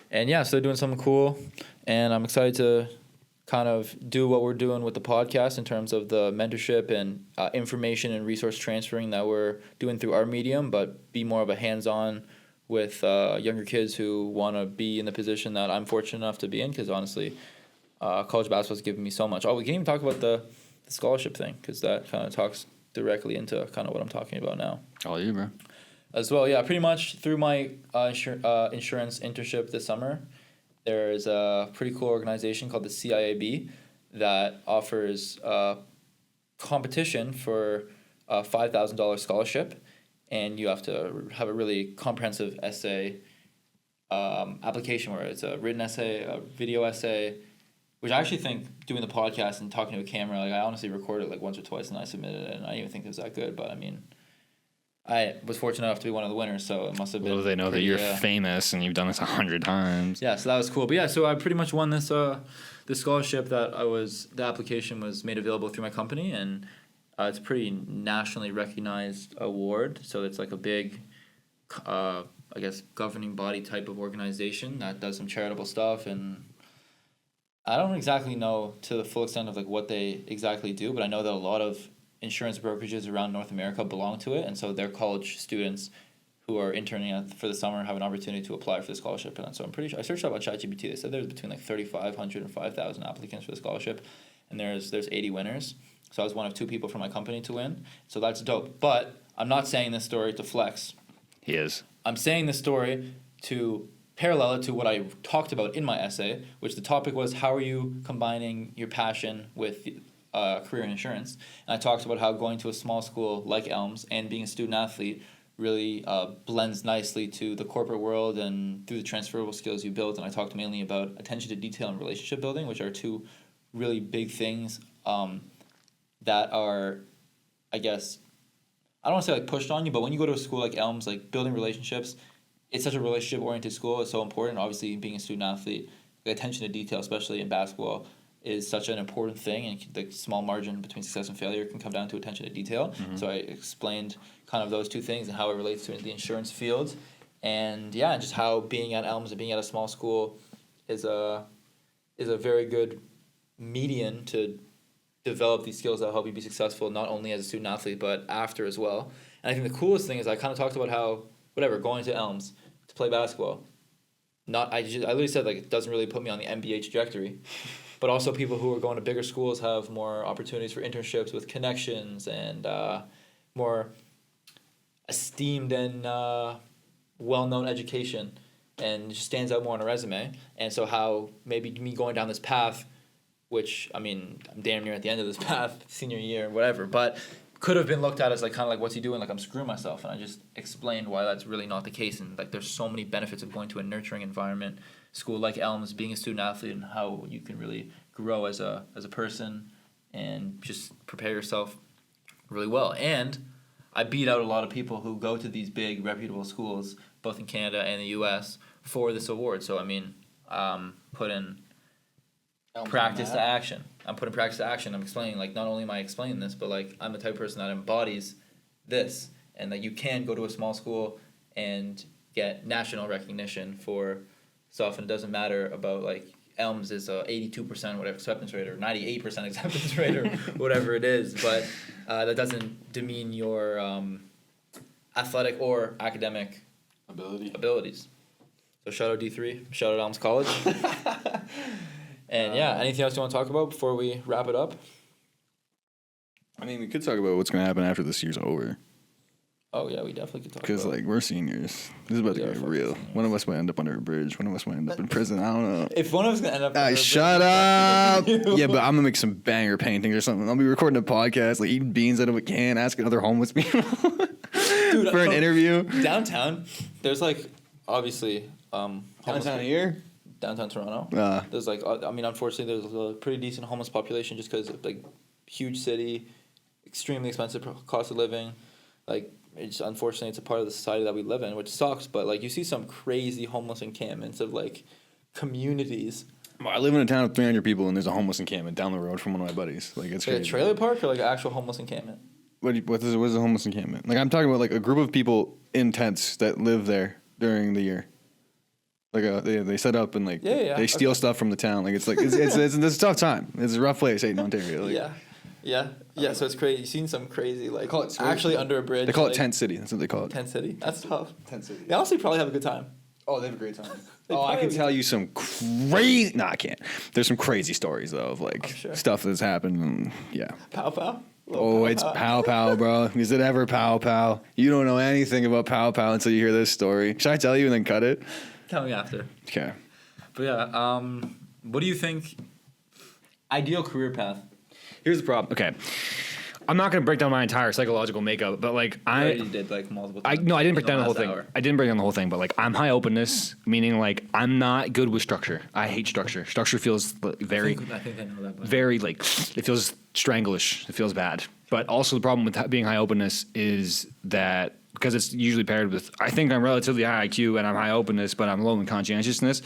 And yeah, so they're doing something cool. And I'm excited to kind of do what we're doing with the podcast in terms of the mentorship and information and resource transferring that we're doing through our medium, but be more of a hands-on with younger kids who want to be in the position that I'm fortunate enough to be in, because honestly, college basketball has given me so much. Oh, we can even talk about the scholarship thing, because that kind of talks directly into kind of what I'm talking about now. All you, bro. As well, yeah, pretty much through my insurance internship this summer, there's a pretty cool organization called the CIAB that offers competition for a $5,000 scholarship, and you have to have a really comprehensive essay application where it's a written essay, a video essay, which I actually think doing the podcast and talking to a camera, like I honestly recorded like once or twice and I submitted it, and I didn't even think it was that good. But I mean, I was fortunate enough to be one of the winners, so it must have been. Well, they know pretty, that you're famous and you've done this 100 times. Yeah, so that was cool. But yeah, so I pretty much won this this scholarship the application was made available through my company, and it's a pretty nationally recognized award. So it's like a big, I guess, governing body type of organization that does some charitable stuff, and I don't exactly know to the full extent of like what they exactly do, but I know that a lot of insurance brokerages around North America belong to it, and so their college students who are interning for the summer have an opportunity to apply for the scholarship. And so I'm pretty sure I searched up on ChatGPT. They said there's between like 3,500 and 5,000 applicants for the scholarship, and there's 80 winners. So I was one of 2 people from my company to win. So that's dope. But I'm not saying this story to flex. He is. I'm saying this story to parallel it to what I talked about in my essay, which the topic was how are you combining your passion with career in insurance. And I talked about how going to a small school like Elms and being a student athlete really blends nicely to the corporate world and through the transferable skills you build. And I talked mainly about attention to detail and relationship building, which are 2 really big things that are, I guess, I don't want to say like pushed on you, but when you go to a school like Elms, like building relationships, it's such a relationship-oriented school. It's so important. Obviously, being a student athlete, the attention to detail, especially in basketball, is such an important thing, and the small margin between success and failure can come down to attention to detail. Mm-hmm. So I explained kind of those 2 things and how it relates to the insurance field, and yeah, just how being at Elms and being at a small school is a very good median to develop these skills that will help you be successful not only as a student athlete but after as well. And I think the coolest thing is I kind of talked about how going to Elms to play basketball. I literally said like it doesn't really put me on the NBA trajectory. But also people who are going to bigger schools have more opportunities for internships with connections and more esteemed and well-known education, and just stands out more on a resume. And so how maybe me going down this path, which, I mean, I'm damn near at the end of this path, senior year, whatever, but could have been looked at as like kind of like, what's he doing? Like I'm screwing myself. And I just explained why that's really not the case. And like there's so many benefits of going to a nurturing environment, school like Elms, being a student athlete, and how you can really grow as a person and just prepare yourself really well. And I beat out a lot of people who go to these big reputable schools, both in Canada and the US, for this award. So I mean, putting practice to action. I'm putting practice to action. I'm explaining, like, not only am I explaining this, but like I'm the type of person that embodies this, and that you can go to a small school and get national recognition for stuff, and it doesn't matter about like Elms is a 82% whatever acceptance rate or 98% acceptance rate or whatever it is, but that doesn't demean your athletic or academic abilities. So shout out D3, shout out Elms College. And yeah, anything else you want to talk about before we wrap it up? I mean, we could talk about what's going to happen after this year's over. Oh yeah, we definitely could talk about it. Because like we're seniors. This is about to get real. One of us might end up under a bridge. One of us might end up in prison. I don't know. If one of us gonna end up under a bridge, shut up. Yeah, but I'm gonna make some banger paintings or something. I'll be recording a podcast, like eating beans out of a can, asking other homeless people Dude, for an interview. Downtown, there's like obviously Downtown here? Downtown Toronto. There's like unfortunately there's a pretty decent homeless population just because like huge city, extremely expensive cost of living, like. Unfortunately, it's a part of the society that we live in, which sucks. But like, you see some crazy homeless encampments of like communities. I live in a town of 300 people, and there's a homeless encampment down the road from one of my buddies. Like it's like crazy. A trailer park or like an actual homeless encampment. What is a homeless encampment? Like I'm talking about like a group of people in tents that live there during the year. Like they set up and like they steal stuff from the town. Like it's a tough time. It's a rough place, in Ontario. Like, Yeah, so it's crazy. You've seen some crazy, like, call it actually under a bridge. They call it like, Tent City. That's what they call it. Tent City? That's tough. Tent City. They honestly probably have a good time. Oh, they have a great time. I can tell you some crazy... No, I can't. There's some crazy stories, though, of, like, stuff that's happened. And, yeah. Pow Pow? It's Pow Pow, bro. Is it ever Pow Pow? You don't know anything about Pow Pow until you hear this story. Should I tell you and then cut it? Tell me after. Okay. But, yeah, what do you think... Ideal career path? Here's the problem. Okay. I'm not going to break down my entire psychological makeup, but like I already did like multiple times. No, I didn't break in down the whole last thing. hour. I didn't break down the whole thing, but like I'm high openness, meaning like I'm not good with structure. I hate structure. Structure feels very, I think I know that. But very like it feels stranglish. It feels bad. But also the problem with being high openness is that because it's usually paired with, I think I'm relatively high IQ and I'm high openness, but I'm low in conscientiousness.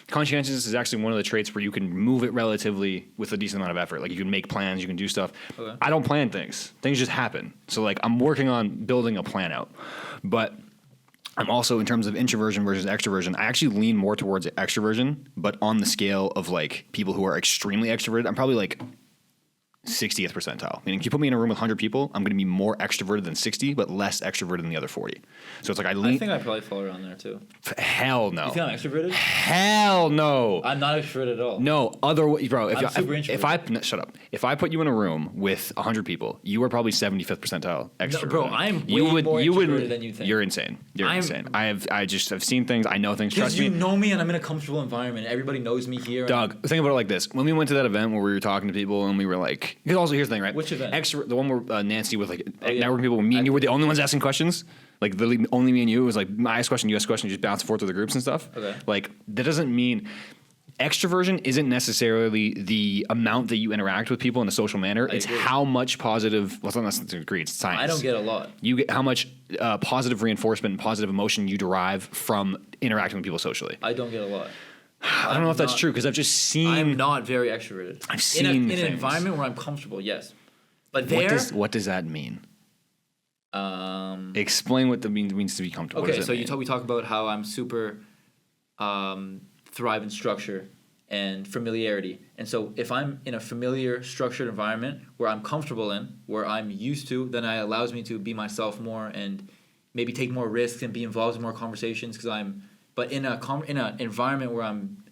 Conscientiousness is actually one of the traits where you can move it relatively with a decent amount of effort. Like you can make plans, you can do stuff. Okay. I don't plan things. Things just happen. So like I'm working on building a plan out. But I'm also, in terms of introversion versus extroversion, I actually lean more towards extroversion, but on the scale of like people who are extremely extroverted, I'm probably like 60th percentile. Meaning, if you put me in a room with 100 people, I'm going to be more extroverted than 60, but less extroverted than the other 40. So it's like I I think I probably fall around there too. Hell no. You think I'm extroverted? Hell no. I'm not extroverted at all. No, bro. I'm super introverted. No, shut up. If I put you in a room with 100 people, you are probably 75th percentile extrovert. No, bro, I'm way more introverted than you think. You're insane. You're insane. I've seen things. I know things. Because Trust you me. know me and I'm in a comfortable environment. Everybody knows me here. Doug, think about it like this. When we went to that event where we were talking to people and we were like, because also here's the thing, right? Which event? The one where Nancy with like Oh, yeah. networking people, me and you were the only ones asking questions. Like literally only me and you. It was like I asked question, you asked question, you just bounce forth through the groups and stuff. Okay. Like that doesn't mean extroversion isn't necessarily the amount that you interact with people in a social manner. It's agree. how much positive. Well, it's not necessarily agree. It's science. I don't get a lot. You get how much positive reinforcement and positive emotion you derive from interacting with people socially. I don't get a lot. I don't know if that's true because I've just seen. I'm not very extroverted. I've seen in an things. environment where I'm comfortable, yes. But there, What does that mean? Explain what that means to be comfortable. What okay, does so it mean? we talk about how I'm super thrive in structure and familiarity. And so if I'm in a familiar, structured environment where I'm comfortable in, where I'm used to, then it allows me to be myself more and maybe take more risks and be involved in more conversations because I'm. But in a environment where I'm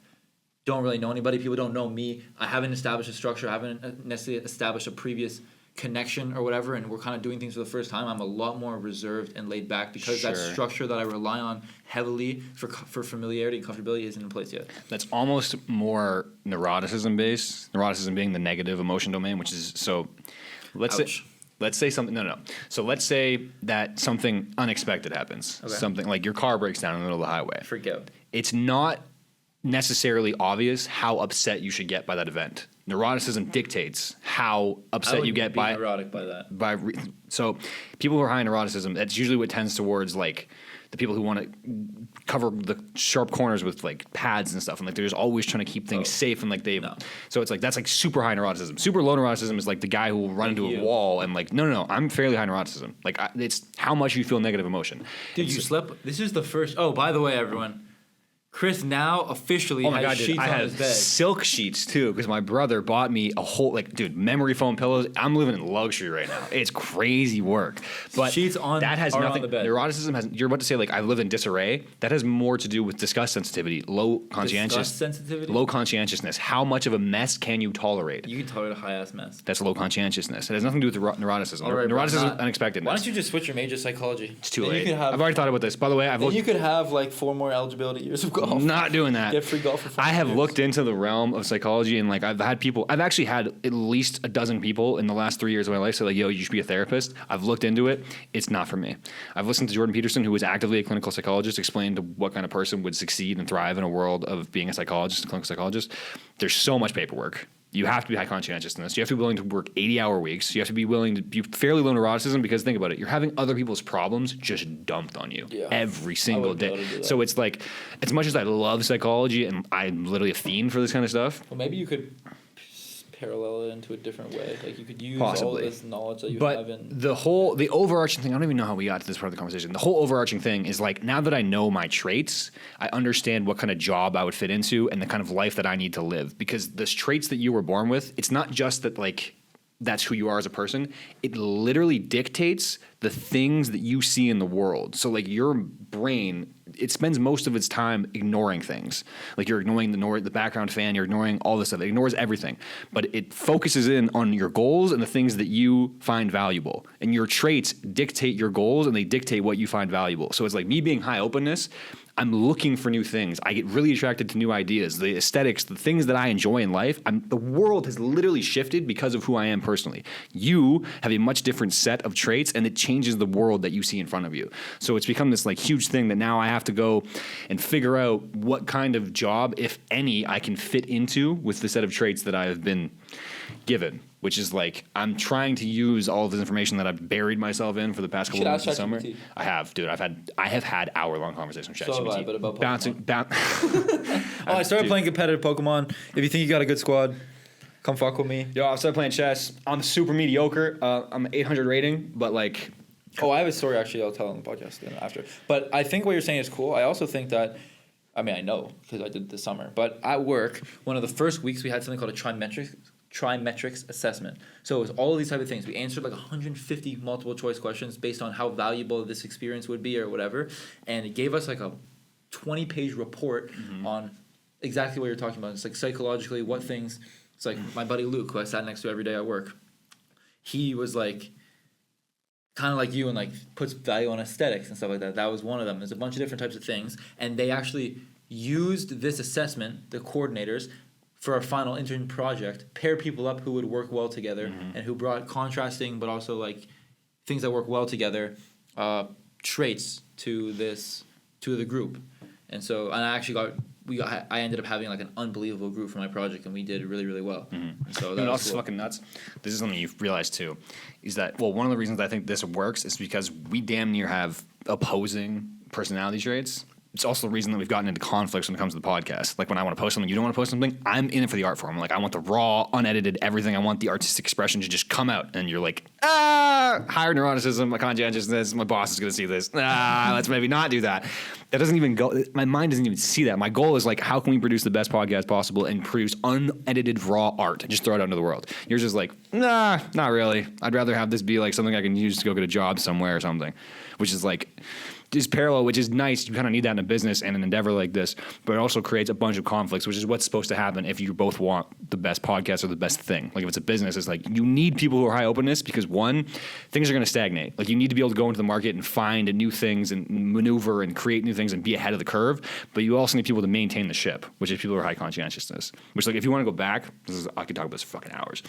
don't really know anybody, people don't know me. I haven't established a structure. I haven't necessarily established a previous connection or whatever, and we're kind of doing things for the first time. I'm a lot more reserved and laid back because that Sure. structure that I rely on heavily for familiarity and comfortability isn't in place yet. That's almost more neuroticism based. Neuroticism being the negative emotion domain, which is so. Let's Ouch. say. Let's say something. No. So let's say that something unexpected happens. Okay. Something like your car breaks down in the middle of the highway. Freak out. It's not necessarily obvious how upset you should get by that event. Neuroticism dictates how I upset would you get be by neurotic by that. So people who are high in neuroticism, that's usually what tends towards like the people who want to cover the sharp corners with like pads and stuff, and like they're just always trying to keep things safe and like they. No. So it's like that's like super high neuroticism. Super low neuroticism is like the guy who will run into you. a wall and like no, I'm fairly high neuroticism. Like it's how much you feel negative emotion. Dude, you slept. This is the first. Oh, by the way, everyone, Chris now officially Oh my has god, dude! sheets I on have his bed. silk sheets too because my brother bought me a whole memory foam pillows. I'm living in luxury right now. It's crazy work, but Sheets on- that has are on nothing. the bed. Neuroticism has. You're about to say like I live in disarray. That has more to do with disgust sensitivity, low sensitivity? low conscientiousness. How much of a mess can you tolerate? You can tolerate a high ass mess. That's low conscientiousness. It has nothing to do with neuroticism. All right, neuroticism bro, is unexpectedness. Why don't you just switch your major to psychology? It's too Then late. You could have, I've already thought about this. By the way, I've then looked. you could have like 4 more eligibility years of golf. Not doing that. Get free golf for 5 I have years. looked into the realm of psychology and like I've actually had at least a dozen people in the last 3 years of my life say like, yo, you should be a therapist. I've looked into it. It's not for me. I've listened to Jordan Peterson, who is actively a clinical psychologist, explain to what kind of person would succeed and thrive in a world of being a psychologist, a clinical psychologist. There's so much paperwork. You have to be high conscientiousness. You have to be willing to work 80-hour weeks. You have to be willing to be fairly low neuroticism because think about it. You're having other people's problems just dumped on you every single wouldn't be able day. to do that. So it's like, as much as I love psychology and I'm literally a fiend for this kind of stuff, Well, maybe you could parallel it into a different way. Like you could use Possibly. all this knowledge that you but have in. the overarching thing, I don't even know how we got to this part of the conversation. The whole overarching thing is like, now that I know my traits, I understand what kind of job I would fit into and the kind of life that I need to live. Because the traits that you were born with, it's not just that like, that's who you are as a person. It literally dictates the things that you see in the world. So like your brain, it spends most of its time ignoring things. Like you're ignoring the background fan, you're ignoring all this stuff. It ignores everything. But it focuses in on your goals and the things that you find valuable. And your traits dictate your goals and they dictate what you find valuable. So it's like me being high openness, I'm looking for new things. I get really attracted to new ideas, the aesthetics, the things that I enjoy in life. The world has literally shifted because of who I am personally. You have a much different set of traits, and it changes the world that you see in front of you. So it's become this like huge thing that now I have to go and figure out what kind of job, if any, I can fit into with the set of traits that I have been given, which is like I'm trying to use all of this information that I've buried myself in for the past couple of months of summer. I have, dude. I have had hour-long conversations with ChatGPT. So have I, but about Pokemon. I started playing competitive Pokemon. If you think you got a good squad, come fuck with me. Yo, I started playing chess. I'm super mediocre. I'm 800 rating, but like. Oh, I have a story actually I'll tell on the podcast after. But I think what you're saying is cool. I also think that, I mean, I know because I did it this summer. But at work, one of the first weeks we had something called a trimetrics assessment. So it was all of these type of things. We answered like 150 multiple choice questions based on how valuable this experience would be or whatever. And it gave us like a 20-page report on exactly what you're talking about. It's like psychologically what things. It's like my buddy Luke, who I sat next to every day at work. He was like kind of like you and like puts value on aesthetics and stuff like that. That was one of them. There's a bunch of different types of things. And they actually used this assessment, the coordinators, for our final intern project, pair people up who would work well together and who brought contrasting but also like things that work well together, traits to the group. And so, and I ended up having like an unbelievable group for my project, and we did really, really well. And so that was cool. Fucking nuts. This is something you've realized too, is that, well, one of the reasons I think this works is because we damn near have opposing personality traits. It's also the reason that we've gotten into conflicts when it comes to the podcast. Like when I want to post something, you don't want to post something, I'm in it for the art form. Like I want the raw, unedited everything. I want the artistic expression to just come out. And you're like, higher neuroticism, my conscientiousness, my boss is going to see this. Let's maybe not do that. That doesn't even go, my mind doesn't even see that. My goal is like, how can we produce the best podcast possible and produce unedited raw art and just throw it out into the world? Yours is like, nah, not really. I'd rather have this be like something I can use to go get a job somewhere or something, which is like, is parallel, which is nice. You kind of need that in a business and an endeavor like this, but it also creates a bunch of conflicts, which is what's supposed to happen if you both want the best podcast or the best thing. Like if it's a business, it's like you need people who are high openness because one, things are going to stagnate. Like you need to be able to go into the market and find new things and maneuver and create new things and be ahead of the curve, but you also need people to maintain the ship, which is people who are high conscientiousness. Which like if you want to go back, I could talk about this for fucking hours.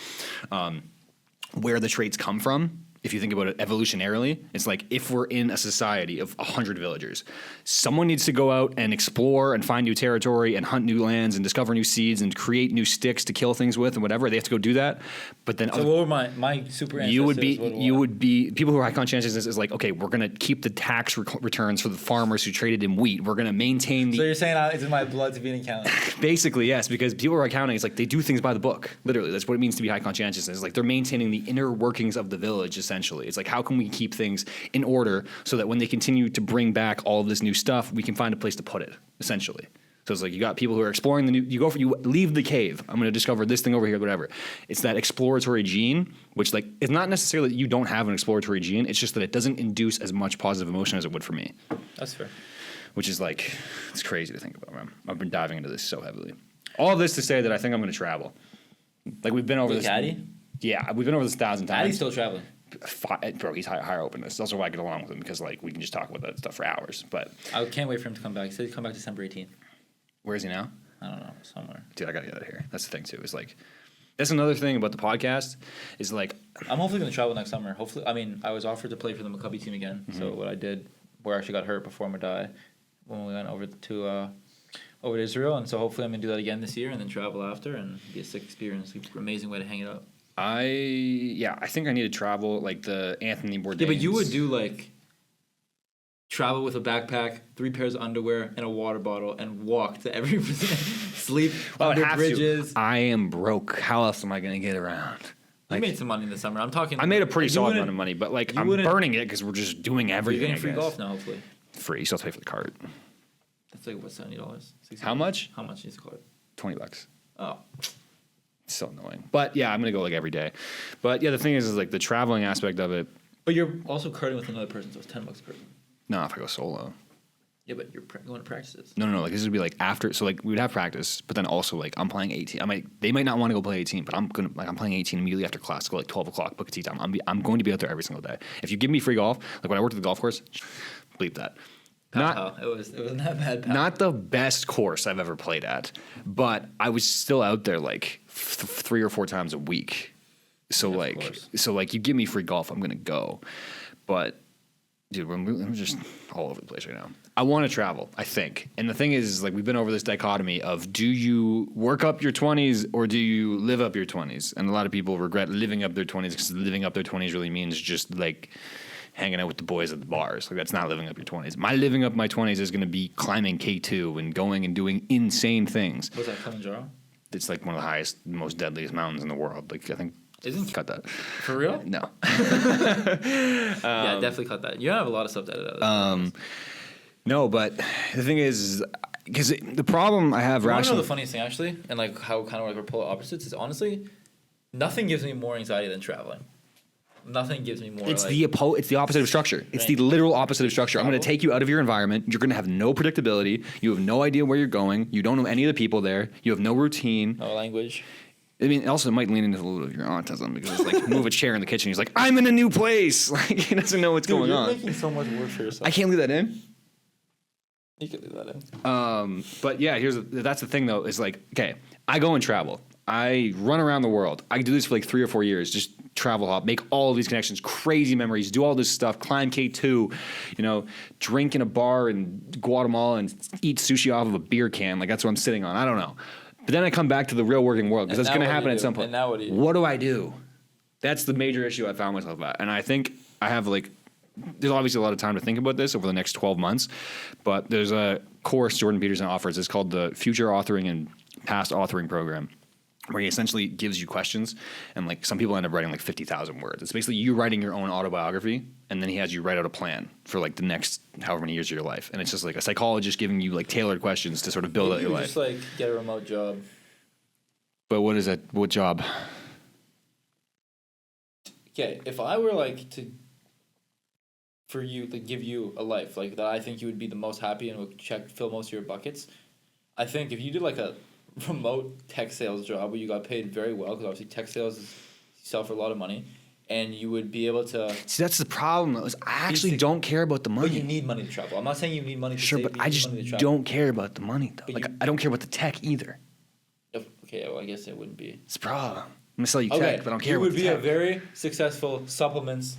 Where the traits come from. If you think about it evolutionarily, it's like if we're in a society of 100 villagers, someone needs to go out and explore and find new territory and hunt new lands and discover new seeds and create new sticks to kill things with and whatever. They have to go do that. But then, so what were my super ancestors? You would be people who are high conscientiousness is like, okay, we're gonna keep the tax returns for the farmers who traded in wheat. We're gonna maintain the. So you're saying it's in my blood to be an accountant? Basically, yes, because people who are accounting, it's like they do things by the book. Literally, that's what it means to be high conscientiousness. It's like they're maintaining the inner workings of the village. Essentially, it's like how can we keep things in order so that when they continue to bring back all of this new stuff, we can find a place to put it. Essentially, so it's like you got people who are exploring the new. You leave the cave. I'm going to discover this thing over here, whatever. It's that exploratory gene, which like it's not necessarily that you don't have an exploratory gene. It's just that it doesn't induce as much positive emotion as it would for me. That's fair. Which is like it's crazy to think about, man. I've been diving into this so heavily. All of this to say that I think I'm going to travel. Like we've been over this. Caddy? Yeah, we've been over this 1,000 times. Caddy's still traveling. Bro, he's higher openness. That's also why I get along with him because like we can just talk about that stuff for hours. But I can't wait for him to come back. He said he'd come back December 18th. Where is he now? I don't know, somewhere. Dude, I gotta get out of here. That's the thing too. Is like that's another thing about the podcast. Is like I'm hopefully gonna travel next summer. Hopefully, I mean, I was offered to play for the Maccabi team again. So what I did, where I actually got hurt before Madai, when we went over to Israel, and so hopefully I'm gonna do that again this year, and then travel after, and be a sick experience. Amazing way to hang it up. I think I need to travel like the Anthony Bourdain. Yeah, but you would do like travel with a backpack, 3 pairs of underwear, and a water bottle, and walk to every sleep under bridges. I am broke. How else am I going to get around? You made some money in the summer. I'm talking. I made a pretty solid amount of money, but like I'm burning it because we're just doing everything. You're getting free golf now, hopefully. Free. You still have to pay for the cart. That's like what, $70? How much? How much is the cart? $20. Oh. It's so annoying. But yeah, I'm gonna go like every day. But yeah, the thing is like the traveling aspect of it. But you're also carting with another person, so it's $10 a person. No, if I go solo. Yeah, but you're going to practices. No. Like this would be like after. So like we would have practice, but then also like I'm playing 18. They might not want to go play 18, but I'm playing 18 immediately after class. Go like 12 o'clock, book a tee time. I'm going to be out there every single day. If you give me free golf, like when I worked at the golf course, bleep that. Not- It wasn't that bad. Pal. Not the best course I've ever played at, but I was still out there like 3 or 4 times a week. So Yeah, of like, course. you give me free golf, I'm gonna go. But dude, I'm just all over the place right now. I want to travel, I think. And the thing is, like, we've been over this dichotomy of, do you work up your 20s or do you live up your 20s? And a lot of people regret living up their 20s because living up their 20s really means just like hanging out with the boys at the bars. Like, that's not living up your 20s. My living up my 20s is going to be climbing K2 and going and doing insane things. Was that Kilimanjaro? It's like one of the highest, most deadliest mountains in the world. Like, I think. Isn't Cut that. for real? No. Yeah, definitely cut that. You have a lot of stuff to edit out. No, but the thing is, because the problem I have You want to know rationally. the funniest thing actually, and like how kind of like we're polar opposites is honestly, nothing gives me more anxiety than traveling. Nothing gives me more. It's like, it's the opposite of structure. It's the Right. literal opposite of structure. I'm going to Travel? take you out of your environment. You're going to have no predictability. You have no idea where you're going. You don't know any of the people there. You have no routine. no language. I mean, also it might lean into a little bit of your autism because it's like move a chair in the kitchen. He's like, I'm in a new place. Like he doesn't know what's going you're on. making so much work for yourself. I can't leave that in. You could leave that in. But yeah, that's the thing though. Is like, okay, I go and travel. I run around the world. I do this for like 3 or 4 years. Just travel hop, make all of these connections, crazy memories, do all this stuff, climb K2, you know, drink in a bar in Guatemala and eat sushi off of a beer can. Like that's what I'm sitting on. I don't know. But then I come back to the real working world because And that's going to now what happen do you at do? some point. And now what do you do? What do I do? That's the major issue I found myself at. And I think I have like, there's obviously a lot of time to think about this over the next 12 months, but there's a course Jordan Peterson offers. It's called the Future Authoring and Past Authoring Program, where he essentially gives you questions, and like some people end up writing like 50,000 words. It's basically you writing your own autobiography, and then he has you write out a plan for like the next however many years of your life. And it's just like a psychologist giving you like tailored questions to sort of build out your You life. just like get a remote job. But what is that? What job? Okay, if I were like to, for you to give you a life like that, I think you would be the most happy and would fill most of your buckets. I think if you did like a remote tech sales job where you got paid very well, because obviously tech sales is, you sell for a lot of money, and you would be able to. See, that's the problem though, is I actually think- don't care about the money. But you need money to travel. I'm not saying you need money to Sure, save, but you I need just money to travel. don't care about the money though. But Like you- I don't care about the tech either. Okay, well I guess it wouldn't be. It's a problem. I'm gonna sell you Okay, tech, but I don't care you about would the be a tech. very successful supplements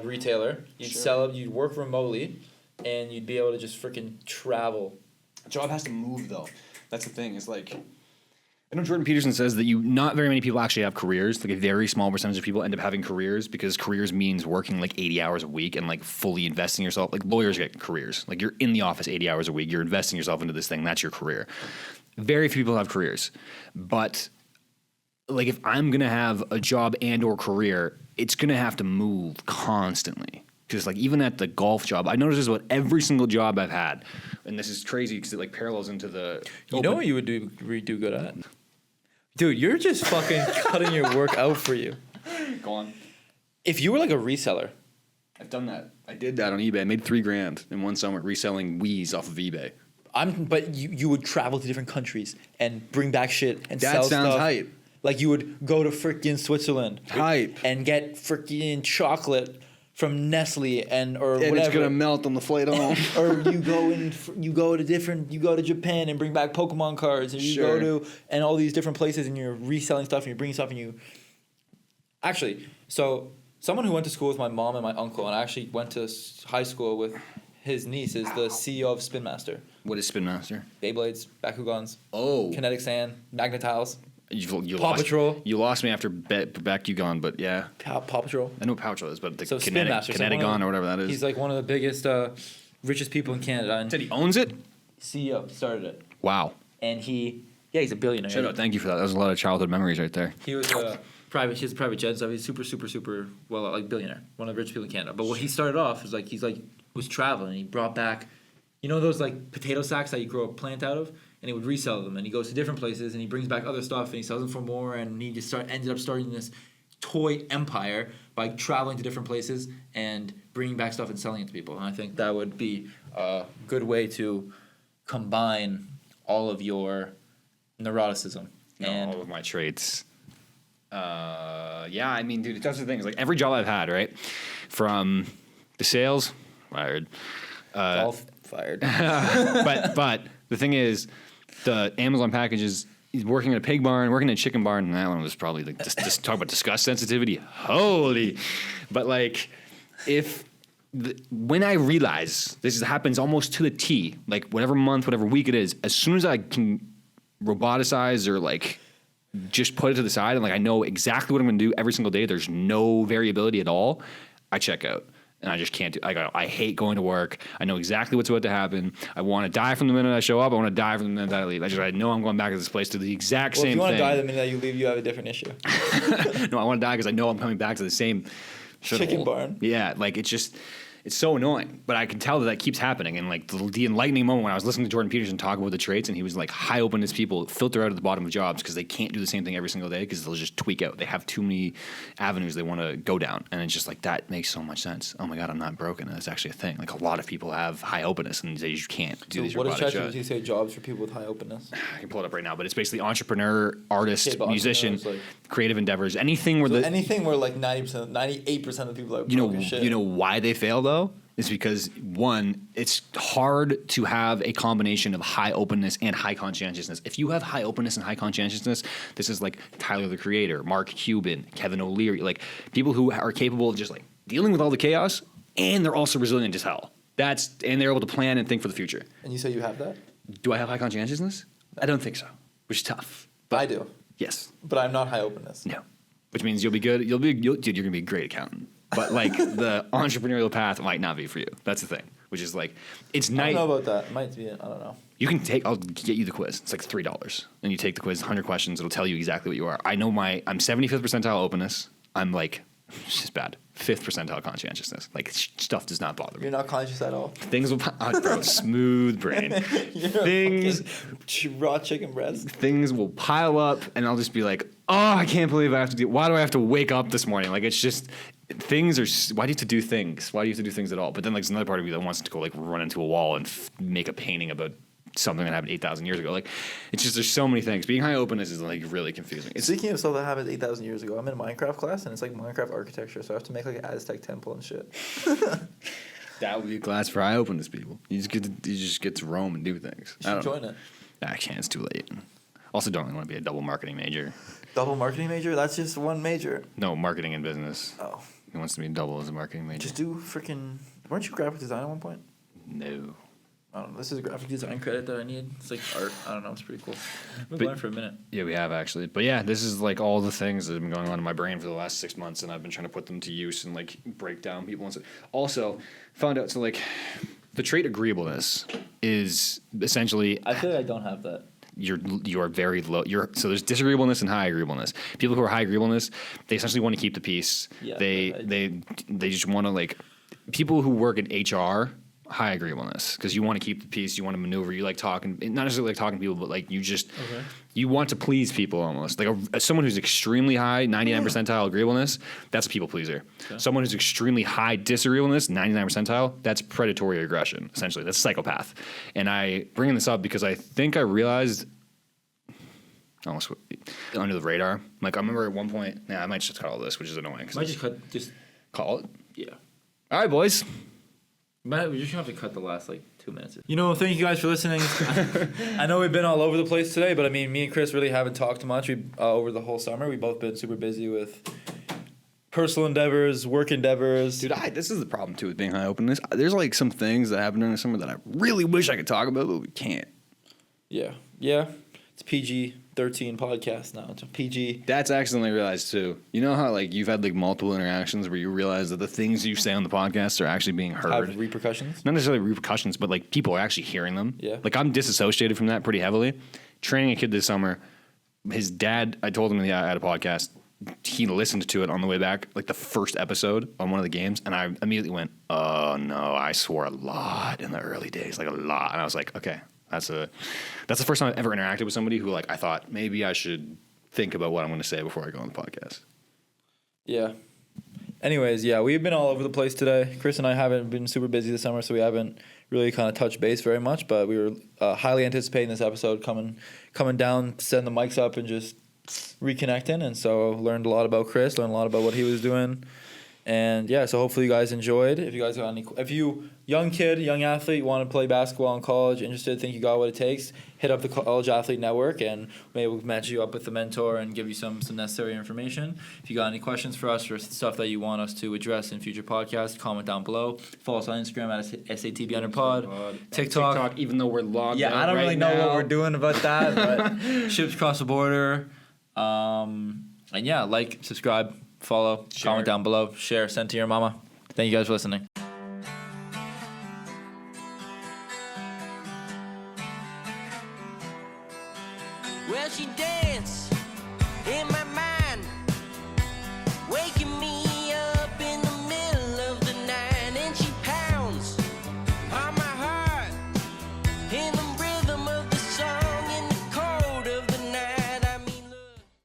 retailer. You'd sell it. You'd work remotely, and you'd be able to just freaking travel. A job has to move though. That's the thing. It's like I know Jordan Peterson says that not very many people actually have careers. Like a very small percentage of people end up having careers because careers means working like 80 hours a week and like fully investing yourself. Like lawyers get careers. Like you're in the office 80 hours a week. You're investing yourself into this thing. That's your career. Very few people have careers. But like if I'm gonna have a job and or career, it's gonna have to move constantly. Because like even at the golf job, I noticed this about every single job I've had, and this is crazy because it like parallels into the. You know what you would do good at? Dude, you're just fucking cutting your work out for you. Go on. If you were like a reseller, I've done that. I did that on eBay. I made $3,000 in one summer reselling Wii's off of eBay. but you would travel to different countries and bring back shit and That sell sounds stuff. hype. Like you would go to freaking Switzerland, Hype. and get freaking chocolate from Nestle or And whatever. it's gonna melt on the flight home. Or you go to Japan and bring back Pokemon cards, and you Sure. go to and all these different places, and you're reselling stuff, and you're bringing stuff, and you. Actually, so someone who went to school with my mom and my uncle, and I actually went to high school with his niece, is the CEO of Spin Master. What is Spin Master? Beyblades, Bakugans, Oh, kinetic sand, magnetiles, you Paw lost, Patrol. You lost me after Bakugan, but yeah, Paw Patrol. I know what Paw Patrol is, but the So Spin Master, so one Kinetigon of- or whatever that is. He's like one of the biggest, richest people in Canada, and Said he owns it. CEO started it, Wow. and he's a billionaire. Shout out. Thank you for that. That was a lot of childhood memories right there. He was a private. He has a private jet stuff. He's super well, like billionaire, one of the richest people in Canada. But what he started off was like was traveling. He brought back, you know, those like potato sacks that you grow a plant out of, and he would resell them. And he goes to different places and he brings back other stuff and he sells them for more. And he just ended up starting this toy empire by traveling to different places and bringing back stuff and selling it to people. And I think that would be a good way to combine all of your neuroticism. And all of my traits. Yeah, I mean, dude, that's the thing. It's like every job I've had, right? From the sales, wired, All fired. but the thing is, the Amazon packages. He's working in a pig barn, working in a chicken barn, and that one was probably like just talk about disgust sensitivity. Holy, but like when I realize this happens almost to the T, like whatever month, whatever week it is, as soon as I can roboticize or like just put it to the side and like I know exactly what I'm going to do every single day. There's no variability at all. I check out. And I just can't do. I hate going to work. I know exactly what's about to happen. I want to die from the minute I show up. I want to die from the minute that I leave. I know I'm going back to this place to the exact same thing. If you want to die the minute that you leave, you have a different issue. No, I want to die because I know I'm coming back to the same chicken barn. Yeah, like it's so annoying, but I can tell that keeps happening. And like the enlightening moment when I was listening to Jordan Peterson talk about the traits, and he was like, high openness people filter out at the bottom of jobs because they can't do the same thing every single day because they'll just tweak out. They have too many avenues they want to go down, and it's just like that makes so much sense. Oh my god, I'm not broken. That's actually a thing. Like a lot of people have high openness, and they just can't do these. What does robotic ChatGPT say? Jobs for people with high openness. I can pull it up right now, but it's basically entrepreneur, artist, Okay, musician, like, creative endeavors, anything where anything where like 90%, 98% of the people are broken shit. You know why they fail though? Is because one, it's hard to have a combination of high openness and high conscientiousness. If you have high openness and high conscientiousness, this is like Tyler the Creator, Mark Cuban, Kevin O'Leary, like people who are capable of just like dealing with all the chaos, and they're also resilient as hell. And they're able to plan and think for the future. And you say you have that? Do I have high conscientiousness? I don't think so, which is tough. But I do. Yes. But I'm not high openness. No. Which means you'll be good. Dude, you're gonna be a great accountant. But like the entrepreneurial path might not be for you. That's the thing. Which is like it's nice. I don't know about that. It might be. I don't know. You can I'll get you the quiz. It's like $3, and you take the quiz, 100 questions. It'll tell you exactly what you are. I know I'm 75th percentile openness. I'm like, it's just bad. 5th percentile conscientiousness. Like stuff does not bother me. You're not conscious at all. Things will bro, smooth brain. Things raw chicken breast. Things will pile up, and I'll just be like, oh, I can't believe I have to do. Why do I have to wake up this morning? Like it's just. Things are. Why do you have to do things? Why do you have to do things at all? But then, like, there's another part of you that wants to go like run into a wall and make a painting about something that happened 8,000 years ago. Like, it's just there's so many things. Being high openness is like really confusing. Speaking of stuff that happened 8,000 years ago, I'm in a Minecraft class and it's like Minecraft architecture, so I have to make like an Aztec temple and shit. That would be a class for high openness people. You just get to roam and do things. You should join it. I can't. It's too late. Also, don't really want to be a double marketing major. Double marketing major? That's just one major. No, marketing and business. Oh. He wants to be double as a marketing major. Just do freaking. Weren't you graphic design at one point? No. I don't know. This is a graphic design credit that I need. It's like art. I don't know. It's pretty cool. We've been going for a minute. Yeah, we have actually. But yeah, this is like all the things that have been going on in my brain for the last 6 months, and I've been trying to put them to use and like break down people. And also, found out so like the trait agreeableness is essentially. I feel like I don't have that. You're very low. So there's disagreeableness and high agreeableness. People who are high agreeableness, they essentially want to keep the peace. Yeah, they just want to like people who work in HR. High agreeableness because you want to keep the peace, you want to maneuver, you like talking, not necessarily like talking to people, but like you just you want to please people almost. Like someone who's extremely high 99 percentile agreeableness, that's a people pleaser. Okay. Someone who's extremely high disagreeableness 99 percentile, that's predatory aggression essentially. That's a psychopath. And I bring this up because I think I realized almost under the radar. Like I remember at one point, I might just cut all this, which is annoying. Might just call it. Yeah. All right, boys. We just have to cut the last like 2 minutes. Thank you guys for listening. I know we've been all over the place today, but I mean, me and Chris really haven't talked much over the whole summer. We've both been super busy with personal endeavors, work endeavors. Dude, this is the problem too with being high openness. There's like some things that happen during the summer that I really wish I could talk about, but we can't. Yeah. It's PG-13 podcast now. It's a PG. That's accidentally realized too. You know how like you've had like multiple interactions where you realize that the things you say on the podcast are actually being heard. Have repercussions? Not necessarily repercussions, but like people are actually hearing them. Yeah. Like I'm disassociated from that pretty heavily. Training a kid this summer, his dad, I told him I had a podcast. He listened to it on the way back, like the first episode on one of the games, and I immediately went, "Oh no, I swore a lot in the early days, like a lot." And I was like, "Okay." That's the first time I've ever interacted with somebody who like I thought maybe I should think about what I'm going to say before I go on the podcast. Yeah. Anyways, we've been all over the place today. Chris and I haven't been super busy this summer, so we haven't really kind of touched base very much. But we were highly anticipating this episode coming down, setting the mics up, and just reconnecting. And so learned a lot about Chris, learned a lot about what he was doing, And yeah, so hopefully you guys enjoyed. If you guys got if you young kid, young athlete, want to play basketball in college, interested, think you got what it takes, hit up the College Athlete Network, and maybe we'll match you up with a mentor and give you some necessary information. If you got any questions for us or stuff that you want us to address in future podcasts, comment down below. Follow us on Instagram at SATB_pod. TikTok, even though we're logged out I don't really know now. what we're doing about that, but ships cross the border. And yeah, like, subscribe, follow, comment down below, share, send to your mama. Thank you guys for listening. Well, she danced in my mind, waking me up in the middle of the night, and she pounds on my heart in the